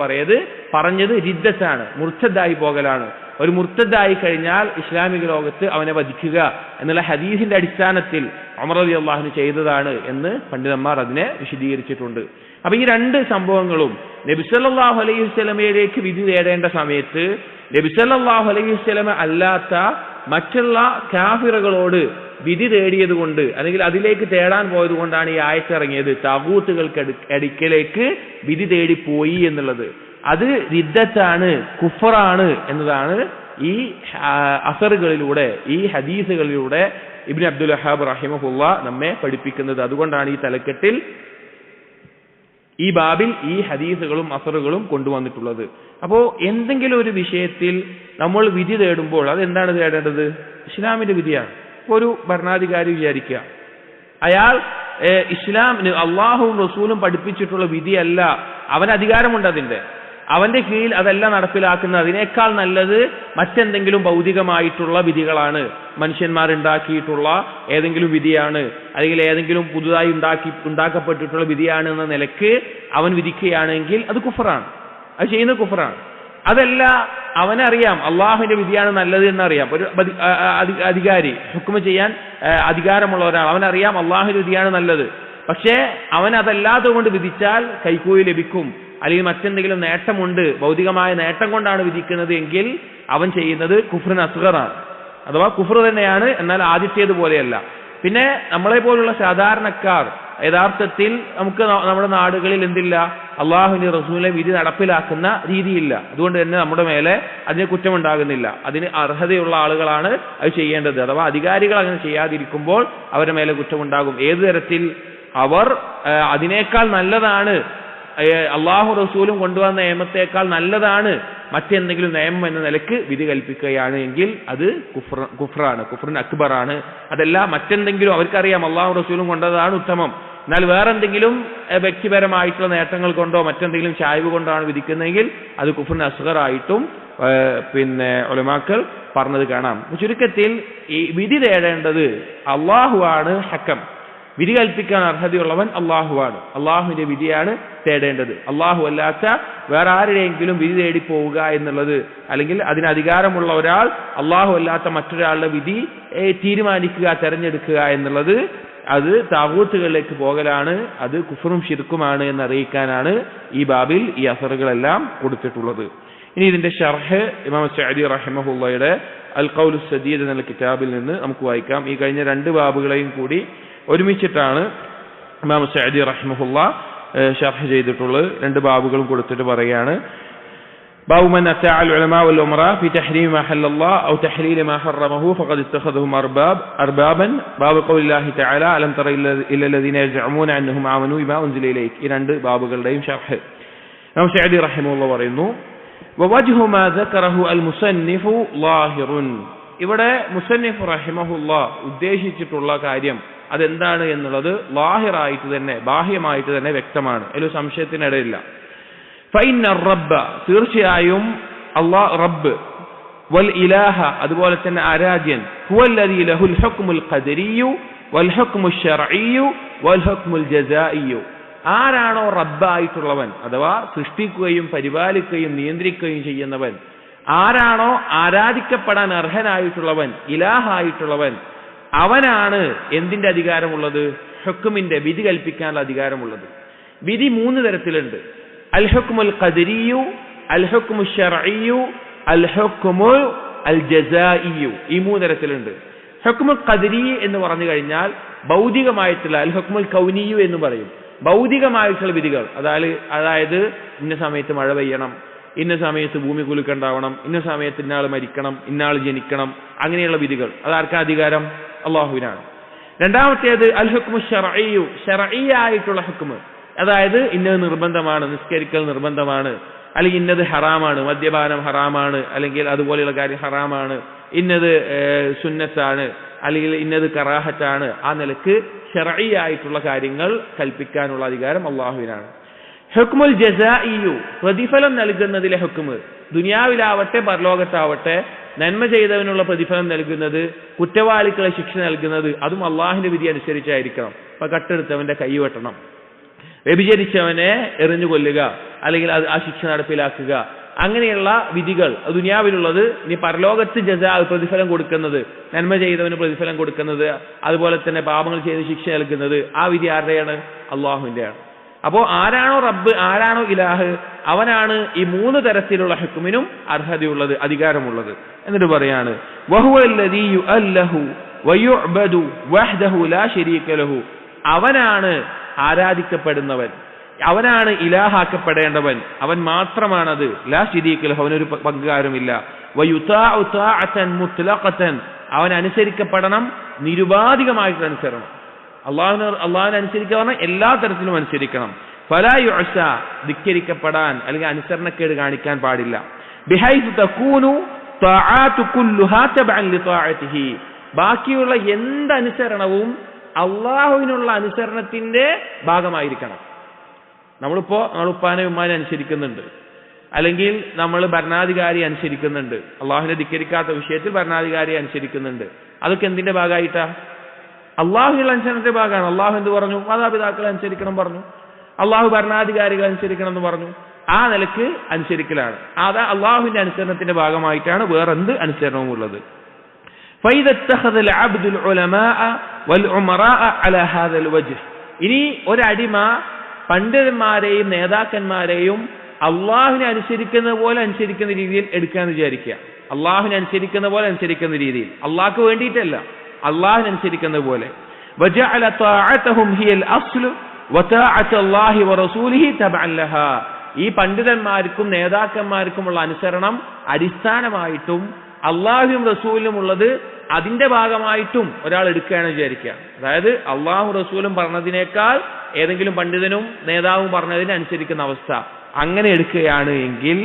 പറഞ്ഞത് റിദ്ദത്താണ്, മുർത്തദായി പോകലാണ്. ഒരു മുർത്തദായി കഴിഞ്ഞാൽ ഇസ്ലാമിക ലോകത്ത് അവനെ വധിക്കുക എന്നുള്ള ഹദീസിന്റെ അടിസ്ഥാനത്തിൽ ഉമർ റളിയല്ലാഹു അൻഹു ചെയ്തതാണ് എന്ന് പണ്ഡിതന്മാർ അതിനെ വിശദീകരിച്ചിട്ടുണ്ട്. അപ്പൊ ഈ രണ്ട് സംഭവങ്ങളും നബി സല്ലല്ലാഹു അലൈഹി വസല്ലമയിലേക്ക് വിധി തേടേണ്ട സമയത്ത് നബി സല്ലല്ലാഹു അലൈഹി വസല്ലമ അല്ലാത്ത മറ്റുള്ള കാഫിറുകളോട് വിധി തേടിയത് കൊണ്ട് അല്ലെങ്കിൽ അതിലേക്ക് തേടാൻ പോയത് കൊണ്ടാണ് ഈ ആയത്ത് ഇറങ്ങിയത്. താഗൂത്തുകൾക്ക് അടുക്കലേക്ക് വിധി തേടി പോയി എന്നുള്ളത് അത് റിദ്ദത്താണ്, കുഫറാണ് എന്നതാണ് ഈ അസറുകളിലൂടെ, ഈ ഹദീസുകളിലൂടെ ഇബ്നു അബ്ദുൽ വഹ്ഹാബ് റഹിമഹുല്ലാ നമ്മെ പഠിപ്പിക്കുന്നത്. അതുകൊണ്ടാണ് ഈ തലക്കെട്ടിൽ, ഈ ബാബിൽ ഈ ഹദീസുകളും അസറുകളും കൊണ്ടുവന്നിട്ടുള്ളത്. അപ്പോ എന്തെങ്കിലും ഒരു വിഷയത്തിൽ നമ്മൾ വിധി തേടുമ്പോൾ അതെന്താണ് തേടേണ്ടത്? ഇസ്ലാമിന്റെ വിധിയാണ്. ഒരു ഭരണാധികാരി വിചാരിക്കുക, അയാൾ ഇസ്ലാമിന് അള്ളാഹുവും റസൂലും പഠിപ്പിച്ചിട്ടുള്ള വിധിയല്ല, അവന് അധികാരമുണ്ട് അതിന്റെ, അവന്റെ കീഴിൽ അതല്ല നടപ്പിലാക്കുന്നത്, അതിനേക്കാൾ നല്ലത് മറ്റെന്തെങ്കിലും ഭൗതികമായിട്ടുള്ള വിധികളാണ്, മനുഷ്യന്മാർ ഉണ്ടാക്കിയിട്ടുള്ള ഏതെങ്കിലും വിധിയാണ്, അല്ലെങ്കിൽ ഏതെങ്കിലും പുതുതായി ഉണ്ടാക്കപ്പെട്ടിട്ടുള്ള വിധിയാണ് എന്ന നിലക്ക് അവൻ വിധിക്കുകയാണെങ്കിൽ അത് കുഫറാണ്, അത് ചെയ്യുന്നത് കുഫറാണ്. അതല്ല, അവനറിയാം അള്ളാഹുവിന്റെ വിധിയാണ് നല്ലത് എന്നറിയാം. ഒരു അധികാരി, ഹുക്മ ചെയ്യാൻ അധികാരമുള്ള ഒരാൾ, അവനറിയാം അള്ളാഹുവിന്റെ വിധിയാണ് നല്ലത്, പക്ഷേ അവൻ അതല്ലാതെ കൊണ്ട് വിധിച്ചാൽ കൈക്കൂലി ലഭിക്കും, അല്ലെങ്കിൽ മറ്റെന്തെങ്കിലും നേട്ടമുണ്ട്, ഭൗതികമായ നേട്ടം കൊണ്ടാണ് വിധിക്കുന്നത് എങ്കിൽ അവൻ ചെയ്യുന്നത് കുഫ്റിൻ അസ്ഗറാണ്, അഥവാ കുഫർ തന്നെയാണ്, എന്നാൽ ആദ്യത്തേത് പോലെയല്ല. പിന്നെ നമ്മളെ പോലുള്ള സാധാരണക്കാർ യഥാർത്ഥത്തിൽ നമുക്ക് നമ്മുടെ നാടുകളിൽ എന്തില്ല, അള്ളാഹുവിന്റെ റസൂലിന്റെ വിധി നടപ്പിലാക്കുന്ന രീതിയില്ല. അതുകൊണ്ട് തന്നെ നമ്മുടെ മേലെ അതിന് കുറ്റമുണ്ടാകുന്നില്ല. അതിന് അർഹതയുള്ള ആളുകളാണ് അത് ചെയ്യേണ്ടത്. അഥവാ അധികാരികൾ അങ്ങനെ ചെയ്യാതിരിക്കുമ്പോൾ അവരുടെ മേലെ കുറ്റമുണ്ടാകും. ഏതു തരത്തിൽ? അവർ അതിനേക്കാൾ നല്ലതാണ്, അള്ളാഹു റസൂലും കൊണ്ടുവന്ന നിയമത്തേക്കാൾ നല്ലതാണ് മറ്റെന്തെങ്കിലും നിയമം എന്ന നിലക്ക് വിധി കൽപ്പിക്കുകയാണ് എങ്കിൽ അത് കുഫ്റാണ്, കുഫ്റിൻ അക്ബറാണ്. അതല്ല, മറ്റെന്തെങ്കിലും അവർക്കറിയാം അള്ളാഹു റസൂലും കൊണ്ടതാണ് ഉത്തമം, എന്നാൽ വേറെന്തെങ്കിലും വ്യക്തിപരമായിട്ടുള്ള നേട്ടങ്ങൾ കൊണ്ടോ മറ്റെന്തെങ്കിലും ചായ്വ് കൊണ്ടാണ് വിധിക്കുന്നതെങ്കിൽ അത് കുഫ്റിൻ അസ്ഗറായിട്ടും പിന്നെ ഉലമാക്കൾ പറഞ്ഞത് കാണാം. ചുരുക്കത്തിൽ ഈ വിധി തേടേണ്ടത് അള്ളാഹുവാണ് ഹക്കം, വിധി കൽപ്പിക്കാൻ അർഹതയുള്ളവൻ അള്ളാഹുവാണ്, അള്ളാഹുവിന്റെ വിധിയാണ് തേടേണ്ടത്. അള്ളാഹു അല്ലാത്ത വേറെ ആരുടെയെങ്കിലും വിധി തേടി പോവുക എന്നുള്ളത്, അല്ലെങ്കിൽ അതിന് അധികാരമുള്ള ഒരാൾ അള്ളാഹു അല്ലാത്ത മറ്റൊരാളുടെ വിധി തീരുമാനിക്കുക, തെരഞ്ഞെടുക്കുക എന്നുള്ളത് അത് താഗൂത്തുകളിലേക്ക് പോകലാണ്, അത് കുഫറും ശിർക്കുമാണ് എന്നറിയിക്കാനാണ് ഈ ബാബിൽ ഈ അസറുകളെല്ലാം കൊടുത്തിട്ടുള്ളത്. ഇനി ഇതിന്റെ ഷർഹ് ഇമാം സഅദി റഹിമഹുള്ളയുടെ അൽ ഖൗലു സദീദ് എന്ന കിതാബിൽ നിന്ന് നമുക്ക് വായിക്കാം. ഈ കഴിഞ്ഞ രണ്ട് ബാബുകളെയും കൂടി ഒരുമിച്ചിട്ടാണ് ഇമാം സഅദി റഹിമഹുള്ള ഷർഹ് ചെയ്തിട്ടുള്ളത്. രണ്ട് ബാബുകളും കൊടുത്തിട്ട് പറയാണ്, ബാബു മൻ അത്തഅ അൽ ഉലമാ വൽ ഉമറാ ഫി തഹ്രീം മാ ഹല്ലല്ലാഹ് ഔ തഹ്ലീൽ മാ ഹറമഹു ഫഖദ് ഇത്തഖദഹും അർബാബൻ ബാബു ഖൗലില്ലാഹി തആല അലം തറ ഇല്ല അല്ലദീന യസ്ഉമൂന അന്നഹും ആമനൂ ബിമാ ഉൻസില ഇലൈക. ഈ രണ്ട് ബാബുകളുടെയും ഷർഹ് ഇമാം സഅദി റഹിമഹുള്ള പറയുന്നു, വവജ്ഹു മാ ദക്കറഹു അൽ മുസന്നിഫു ളാഹിറുൻ. ഇവിടെ മുസന്നിഫ് റഹിമഹുള്ള ഉദ്ദേശിച്ചിട്ടുള്ള കാര്യം അതെന്താണ് എന്നുള്ളത് ലാഹിറായിട്ട് തന്നെ, ബാഹ്യമായിട്ട് തന്നെ വ്യക്തമാണ്, അതിൽ സംശയത്തിനിടയില്ല. ഫഇന്ന റബ്ബ, തീർച്ചയായും അല്ലാഹ് റബ്ബ്, വൽ ഇലാഹ, അതുപോലെ തന്നെ ആരാധ്യൻ, ഹുവല്ലദീ ലഹുൽ ഹുക്മുൽ ഖദരിയ്യു വൽ ഹുക്മുൽ ശർഇയ്യു വൽ ഹുക്മുൽ ജസാഇയ്യു. ആരാണോ റബ്ബായിട്ടുള്ളവൻ, അഥവാ സൃഷ്ടിക്കുകയും പരിപാലിക്കുകയും നിയന്ത്രിക്കുകയും ചെയ്യുന്നവൻ, ആരാണോ ആരാധിക്കപ്പെടാൻ അർഹനായിട്ടുള്ളവൻ, ഇലാഹായിട്ടുള്ളവൻ, അവനാണ് എന്തിന്റെ അധികാരമുള്ളത്? ഹുക്മിന്റെ, വിധി കൽപ്പിക്കാനുള്ള അധികാരമുള്ളത്. വിധി മൂന്ന് തരത്തിലുണ്ട്: അൽ ഹുക്മുൽ ഖദരിയ്യു, അൽ ഹുക്മുൽ ശർഇയ്യു, അൽ ഹുക്മുൽ അൽ ജസാഇയ്യു. ഈ മൂന്ന് തരത്തിലുണ്ട്. ഹുക്മുൽ ഖദരി എന്ന് പറഞ്ഞു കഴിഞ്ഞാൽ ഭൗതികമായിട്ടുള്ള, അൽ ഹുക്മുൽ കൗനിയു എന്ന് പറയും, ഭൗതികമായിട്ടുള്ള വിധികൾ. അതായത് ഇന്ന സമയത്ത് മഴ പെയ്യണം, ഇന്ന സമയത്ത് ഭൂമി കുലുക്കുണ്ടാവണം, ഇന്ന സമയത്ത് ഇന്നാൾ മരിക്കണം, ഇന്നാൾ ജനിക്കണം, അങ്ങനെയുള്ള വിധികൾ. അതാർക്കാ അധികാരം? അള്ളാഹുവിനാണ്. രണ്ടാമത്തേത് അൽ ഹുക്മു ശർഇയ്യു, ശർഇയ്യായിട്ടുള്ള ഹുക്മ്. അതായത് ഇന്നത് നിർബന്ധമാണ്, നിസ്കരിക്കൽ നിർബന്ധമാണ്, അല്ലെങ്കിൽ ഇന്നത് ഹറാമാണ്, മദ്യപാനം ഹറാമാണ്, അല്ലെങ്കിൽ അതുപോലെയുള്ള കാര്യം ഹറാമാണ്, ഇന്നത് സുന്നത്താണ്, അല്ലെങ്കിൽ ഇന്നത് കറാഹത്താണ്. ആ നിലക്ക് ശർഇയ്യായിട്ടുള്ള കാര്യങ്ങൾ കൽപ്പിക്കാനുള്ള അധികാരം അള്ളാഹുവിനാണ്. ഹുക്മുൽ ജസാഇയ്യു, പ്രതിഫലം നൽകുന്നതിലെ ഹുക്മ്, ദുനിയാവിലാവട്ടെ പരലോകത്താവട്ടെ നന്മ ചെയ്തവനുള്ള പ്രതിഫലം നൽകുന്നത്, കുറ്റവാളികളെ ശിക്ഷ നൽകുന്നത്, അതും അള്ളാഹിന്റെ വിധി അനുസരിച്ചായിരിക്കണം. അപ്പൊ കട്ടെടുത്തവന്റെ കൈ വെട്ടണം, വ്യഭിചരിച്ചവനെ എറിഞ്ഞു കൊല്ലുക, അല്ലെങ്കിൽ ആ ശിക്ഷ നടപ്പിലാക്കുക, അങ്ങനെയുള്ള വിധികൾ ദുനിയാവിലുള്ളത്. ഇനി പരലോകത്ത് ജസാ, പ്രതിഫലം കൊടുക്കുന്നത്, നന്മ ചെയ്തവന് പ്രതിഫലം കൊടുക്കുന്നത്, അതുപോലെ തന്നെ പാപങ്ങൾ ചെയ്ത് ശിക്ഷ നൽകുന്നത്, ആ വിധി ആരുടെയാണ്? അള്ളാഹുവിന്റെയാണ്. അപ്പോൾ ആരാണോ റബ്ബ്, ആരാണോ ഇലാഹ്, അവനാണ് ഈ 3 തരത്തിലുള്ള ഹുക്മിനും അർഹതയുള്ളത്, അധികാരമുള്ളത്. എന്നിട്ട് പറയാണ് വഹുവല്ലദീ യുഅല്ലഹു വയുഅബദു വഹ്ദഹു ലാ ശരീക ലഹു, അവനാണ് ആരാധിക്കപ്പെടുന്നവൻ, അവനാണ് ഇലാഹാക്കപ്പെടേണ്ടവൻ, അവൻ മാത്രമാണത്. ലാ ശരീക ലഹു, അവനൊരു പങ്കുകാരുമില്ല. വയുതാഉ താഅതൻ മുത്ലഖതൻ, അവൻ അനുസരിക്കപ്പെടണം, നിരുപാധികമായിട്ടുള്ള അനുസരണം. അള്ളാഹുവിനെ അനുസരിക്കുക പറഞ്ഞാൽ എല്ലാ തരത്തിലും അനുസരിക്കണം. ഫലാ യുഅസ, ധിക്കരിക്കപ്പെടാൻ അല്ലെങ്കിൽ അനുസരണക്കേട് കാണിക്കാൻ പാടില്ല. ബിഹൈസു തകൂനു തആതു കുല്ലുഹാ തബഅൻ ലിതാഅതിഹി, ബാക്കിയുള്ള എന്തനുസരണവും അള്ളാഹുവിനുള്ള അനുസരണത്തിന്റെ ഭാഗമായിരിക്കണം. നമ്മളിപ്പോ ഉപ്പാനെ ഉമ്മാനെ അനുസരിക്കുന്നുണ്ട്, അല്ലെങ്കിൽ നമ്മൾ ഭരണാധികാരി അനുസരിക്കുന്നുണ്ട്, അള്ളാഹുവിനെ ധിക്കരിക്കാത്ത വിഷയത്തിൽ ഭരണാധികാരിയെ അനുസരിക്കുന്നുണ്ട്. അതൊക്കെ എന്തിന്റെ ഭാഗമായിട്ടാ? അള്ളാഹുവിനുള്ള അനുസരണത്തിന്റെ ഭാഗമാണ്. അള്ളാഹു എന്ത് പറഞ്ഞു? മാതാപിതാക്കളെ അനുസരിക്കണം പറഞ്ഞു, അള്ളാഹു ഭരണാധികാരികളെ അനുസരിക്കണം എന്ന് പറഞ്ഞു. ആ നിലക്ക് അനുസരിക്കലാണ്. അത് അള്ളാഹുവിന്റെ അനുസരണത്തിന്റെ ഭാഗമായിട്ടാണ് വേറെന്ത് അനുസരണവും ഉള്ളത്. ഇനി ഒരടിമ പണ്ഡിതന്മാരെയും നേതാക്കന്മാരെയും അള്ളാഹുവിനെ അനുസരിക്കുന്ന പോലെ അനുസരിക്കുന്ന രീതിയിൽ എടുക്കാന്ന് വിചാരിക്കുക. അള്ളാഹുവിനെ അനുസരിക്കുന്ന പോലെ അനുസരിക്കുന്ന രീതിയിൽ, അള്ളാഹ്ക്ക് വേണ്ടിയിട്ടല്ല, അള്ളാഹുവിനനുസരിക്കുന്ന പോലെ. വജഅല തആഅതഹും ഹിയൽ അസ്ലു വതആഅതു അല്ലാഹി വറസൂലിഹി തബഅൻ ലഹാ, ഈ പണ്ഡിതന്മാർക്കും നേതാക്കന്മാർക്കുമുള്ള അനുസരണം അടിസ്ഥാനമായിട്ടും അള്ളാഹുവും റസൂലും ഉള്ളത് അതിന്റെ ഭാഗമായിട്ടും ഒരാൾ എടുക്കുകയാണ് വിചാരിക്കുക. അതായത് അള്ളാഹു റസൂലും പറഞ്ഞതിനേക്കാൾ ഏതെങ്കിലും പണ്ഡിതനും നേതാവും പറഞ്ഞതിനെ അനുസരിക്കുന്ന അവസ്ഥ, അങ്ങനെ എടുക്കുകയാണ് എങ്കിൽ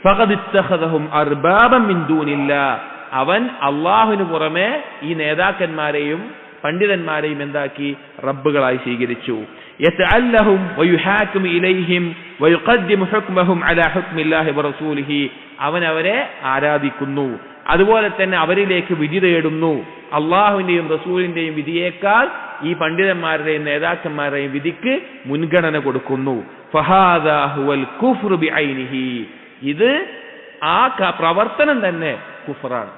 ഫഖദ് ഇത്തഖദഹും അർബാബൻ മിൻ ദൂനില്ലാഹ്, അവൻ അള്ളാഹുവിന് പുറമെ ഈ നേതാക്കന്മാരെയും പണ്ഡിതന്മാരെയും എന്താക്കി? റബ്ബുകളായി സ്വീകരിച്ചു. യതഅല്ലഹും വയുഹാകിമു ഇലൈഹിം വയുഖദ്ദിമു ഹുക്മഹും അലാ ഹുക്മില്ലാഹി വറസൂലിഹി, അവൻ അവരെ ആരാധിക്കുന്നു, അതുപോലെ തന്നെ അവരിലേക്ക് വിധി തേടുന്നു. അള്ളാഹുവിന്റെയും റസൂലിന്റെയും വിധിയേക്കാൾ ഈ പണ്ഡിതന്മാരുടെയും നേതാക്കന്മാരുടെയും വിധിക്ക് മുൻഗണന കൊടുക്കുന്നു. ഫഹാദാ ഹുവൽ കുഫ്റു ബിഐനിഹി, ഇത് ആ പ്രവർത്തനം തന്നെ കുഫറാണ്.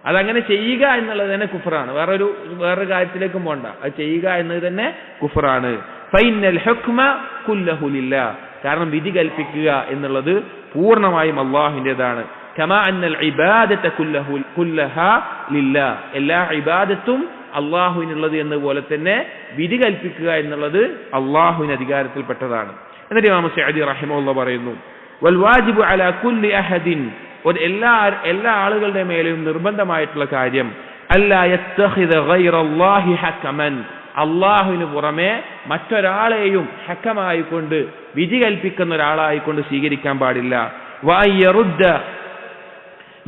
അതങ്ങനെ ചെയ്യുക എന്നുള്ളത് തന്നെ കുഫറാണ്. വേറൊരു കാര്യത്തിലേക്കും പോണ്ട, അത് ചെയ്യുക എന്നത് തന്നെ കുഫറാണ്. ഫൈനൽ ഹുക്മ കുല്ലഹു ലില്ലാഹ്, കാരണം വിധി കൽപ്പിക്കുക എന്നുള്ളത് പൂർണ്ണമായും അള്ളാഹുവിൻ്റെതാണ്. കമാ അന്നൽ ഇബാദത കുല്ലഹാ ലില്ലാഹ്, എല്ലാ ഇബാദത്തും അള്ളാഹുവിനുള്ളത് എന്നതുപോലെ തന്നെ വിധി കൽപ്പിക്കുക എന്നുള്ളത് അള്ളാഹുവിന് അധികാരത്തിൽപ്പെട്ടതാണ്. എന്നിട്ട് ഇമാം സഅദി റഹിമഹുല്ലാഹ് പറയുന്നു വൽ വാജിബു അലാ കുല്ലി അഹദിൻ, എല്ലാ ആളുകളുടെ മേലും നിർബന്ധമായിട്ടുള്ള കാര്യം അല്ലാ യത്തഖിദ ഗൈറല്ലാഹി ഹക്കമൻ, അള്ളാഹുവിന് പുറമെ മറ്റൊരാളെയും ഹക്കമായിക്കൊണ്ട് വിധി കൽപ്പിക്കുന്ന ഒരാളായിക്കൊണ്ട് സ്വീകരിക്കാൻ പാടില്ല. വയറുദ്ദ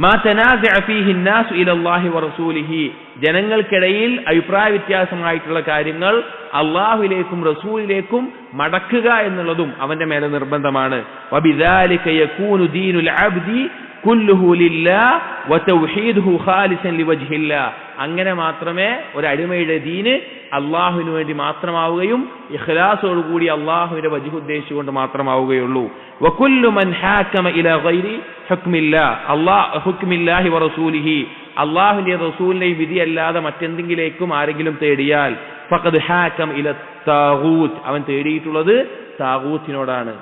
മാ തനാസഅ ഫീഹി الناس ഇല അല്ലാഹി വറസൂലിഹി, ജനങ്ങൾക്കിടയിൽ അഭിപ്രായ വ്യത്യാസമായിട്ടുള്ള കാര്യങ്ങൾ അള്ളാഹുവിലേക്കും റസൂലിലേക്കും മടക്കുക എന്നുള്ളതും അവന്റെ മേലെ നിർബന്ധമാണ്. വബിദാലിക യകൂനു ദീനുൽ അബ്ദി കുല്ലുഹു ലില്ലാഹ് വതൗഹീദുഹു ഖാലിസൻ ലിവജ്ഹില്ലാഹ്, അങ്ങനെ മാത്രമേ ഒരു അടിമയുടെ ദീന് അള്ളാഹുവിന് വേണ്ടി മാത്രമാവുകയും ഇഖ്ലാസോടുകൂടി അള്ളാഹുവിന്റെ വജ്ഹ് ഉദ്ദേശിച്ചുകൊണ്ട് മാത്രമാവുകയുള്ളൂ. വകുല്ലു മൻ ഹാകമ ഇലാ ഗൈരി ഹുക്മില്ലാഹി വറസൂലിഹി, അള്ളാഹുവിന്റെ റസൂലിന്റെയും വിധിയല്ലാതെ മറ്റെന്തെങ്കിലേക്കും ആരെങ്കിലും തേടിയാൽ ഫഖദ് ഹാകം ഇല താഗൂത്ത്, അവൻ തേടിയിട്ടുള്ളത് താഗൂത്തിനോടാണ്.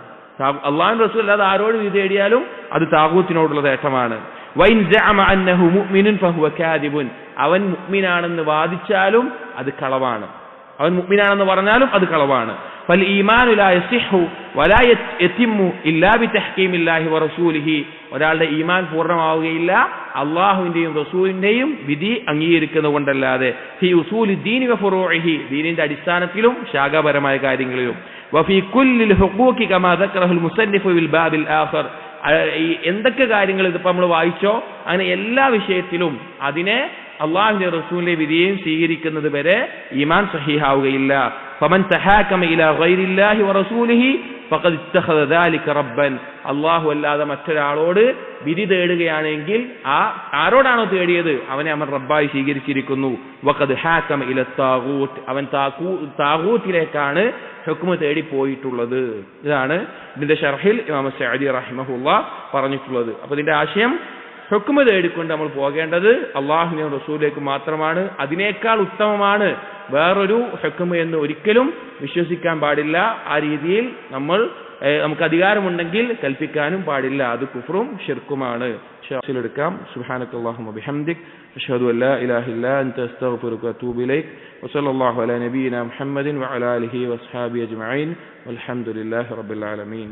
അള്ളാഹുവിന്റെ റസൂൽ അല്ലാതെ ആരോട് വിധി തേടിയാലും അത് താഗൂത്തിനോടുള്ള നേട്ടമാണ്. വൈൻ സഅമ അന്നഹു മുഅ്മിനുൻ ഫഹുവ കാദിബുൻ, അവൻ മുഅ്മിനാണെന്ന് വാദിച്ചാലും അത് കളവാണ്, അവൻ മുഅ്മിനാണെന്ന് പറഞ്ഞാലും അത് കളവാണ്. ഫൽ ഈമാനു ലാ യസിഹു വലാ യതിമു ഇല്ലാ ബിതഹ്കീമില്ലാഹി വറസൂലിഹി, ഒരാളുടെ ഈമാൻ പൂർണ്ണമാവുകയില്ല അള്ളാഹുവിന്റെയും റസൂലിന്റെയും വിധി അംഗീകരിക്കുന്നതുകൊണ്ടല്ലാതെ. ഫി ഉസൂലി ദീനി വഫുറൂഇഹി, ദീനിന്റെ അടിസ്ഥാനത്തിലും ശാഖാപരമായ കാര്യങ്ങളിലും. വഫി കുല്ലിൽ ഹുഖൂഖി കമാ ദക്കറഹുൽ മുസന്നിഫു ബിൽ ബാബിൽ ആഖർ, എന്തൊക്കെ കാര്യങ്ങൾ ഇതിപ്പോ നമ്മൾ വായിച്ചോ അങ്ങനെ എല്ലാ വിഷയത്തിലും അതിനെ അള്ളാഹുവിന്റെ റസൂലിന്റെ വിധിയെയും സ്വീകരിക്കുന്നത് വരെ ഈമാൻ സഹീഹാവുകയില്ല. ഫമൻ തഹാകമ ഇലാ ഗൈരില്ലാഹി വറസൂലിഹി ഫഖദ് ഇത്തഖദ ദാലിക റബ്ബൻ, അള്ളാഹു അല്ലാതെ മറ്റൊരാളോട് വിധി തേടുകയാണെങ്കിൽ ആരോടാണോ തേടിയത് അവനെ അവൻ റബ്ബായി സ്വീകരിച്ചിരിക്കുന്നു. വഖദ് ഹാകമ ഇല താഗൂത്ത്, അവൻ താഗൂത്തിലേക്കാണ് ഹുക്മ് തേടിപ്പോയിട്ടുള്ളത്. ഇതാണ് ഇതിന്റെ ഷർഹിൽ ഇമാം സഅദി റഹിമഹുല്ലാഹ് പറഞ്ഞിട്ടുള്ളത്. അപ്പൊ ഇതിന്റെ ആശയം ഹുക്മ തേടിക്കൊണ്ട് നമ്മൾ പോകേണ്ടത് അള്ളാഹുവിനെയും റസൂലിലേക്ക് മാത്രമാണ്. അതിനേക്കാൾ ഉത്തമമാണ് വേറൊരു ഹുക്മ എന്ന് ഒരിക്കലും വിശ്വസിക്കാൻ പാടില്ല. ആ രീതിയിൽ നമുക്ക് അധികാരമുണ്ടെങ്കിൽ കൽപ്പിക്കാനും പാടില്ല. അത് കുഫ്റും ഷിർക്കുമാണ്. എടുക്കാം. സുബ്ഹാനക്കല്ലാഹുമ്മ ബിഹംദിക് അഷ്ഹദു അല്ലാ ഇലാഹ ഇല്ലാ അൻത അസ്തഗ്ഫിറുക വഅതൂബു ഇലൈക് വസല്ലല്ലാഹു അലാ നബിയിനാ മുഹമ്മദിൻ വഅലാ ആലിഹി വസ്ഹാബിഹി അജ്മഈൻ വൽഹംദുലില്ലാഹി റബ്ബിൽ ആലമീൻ.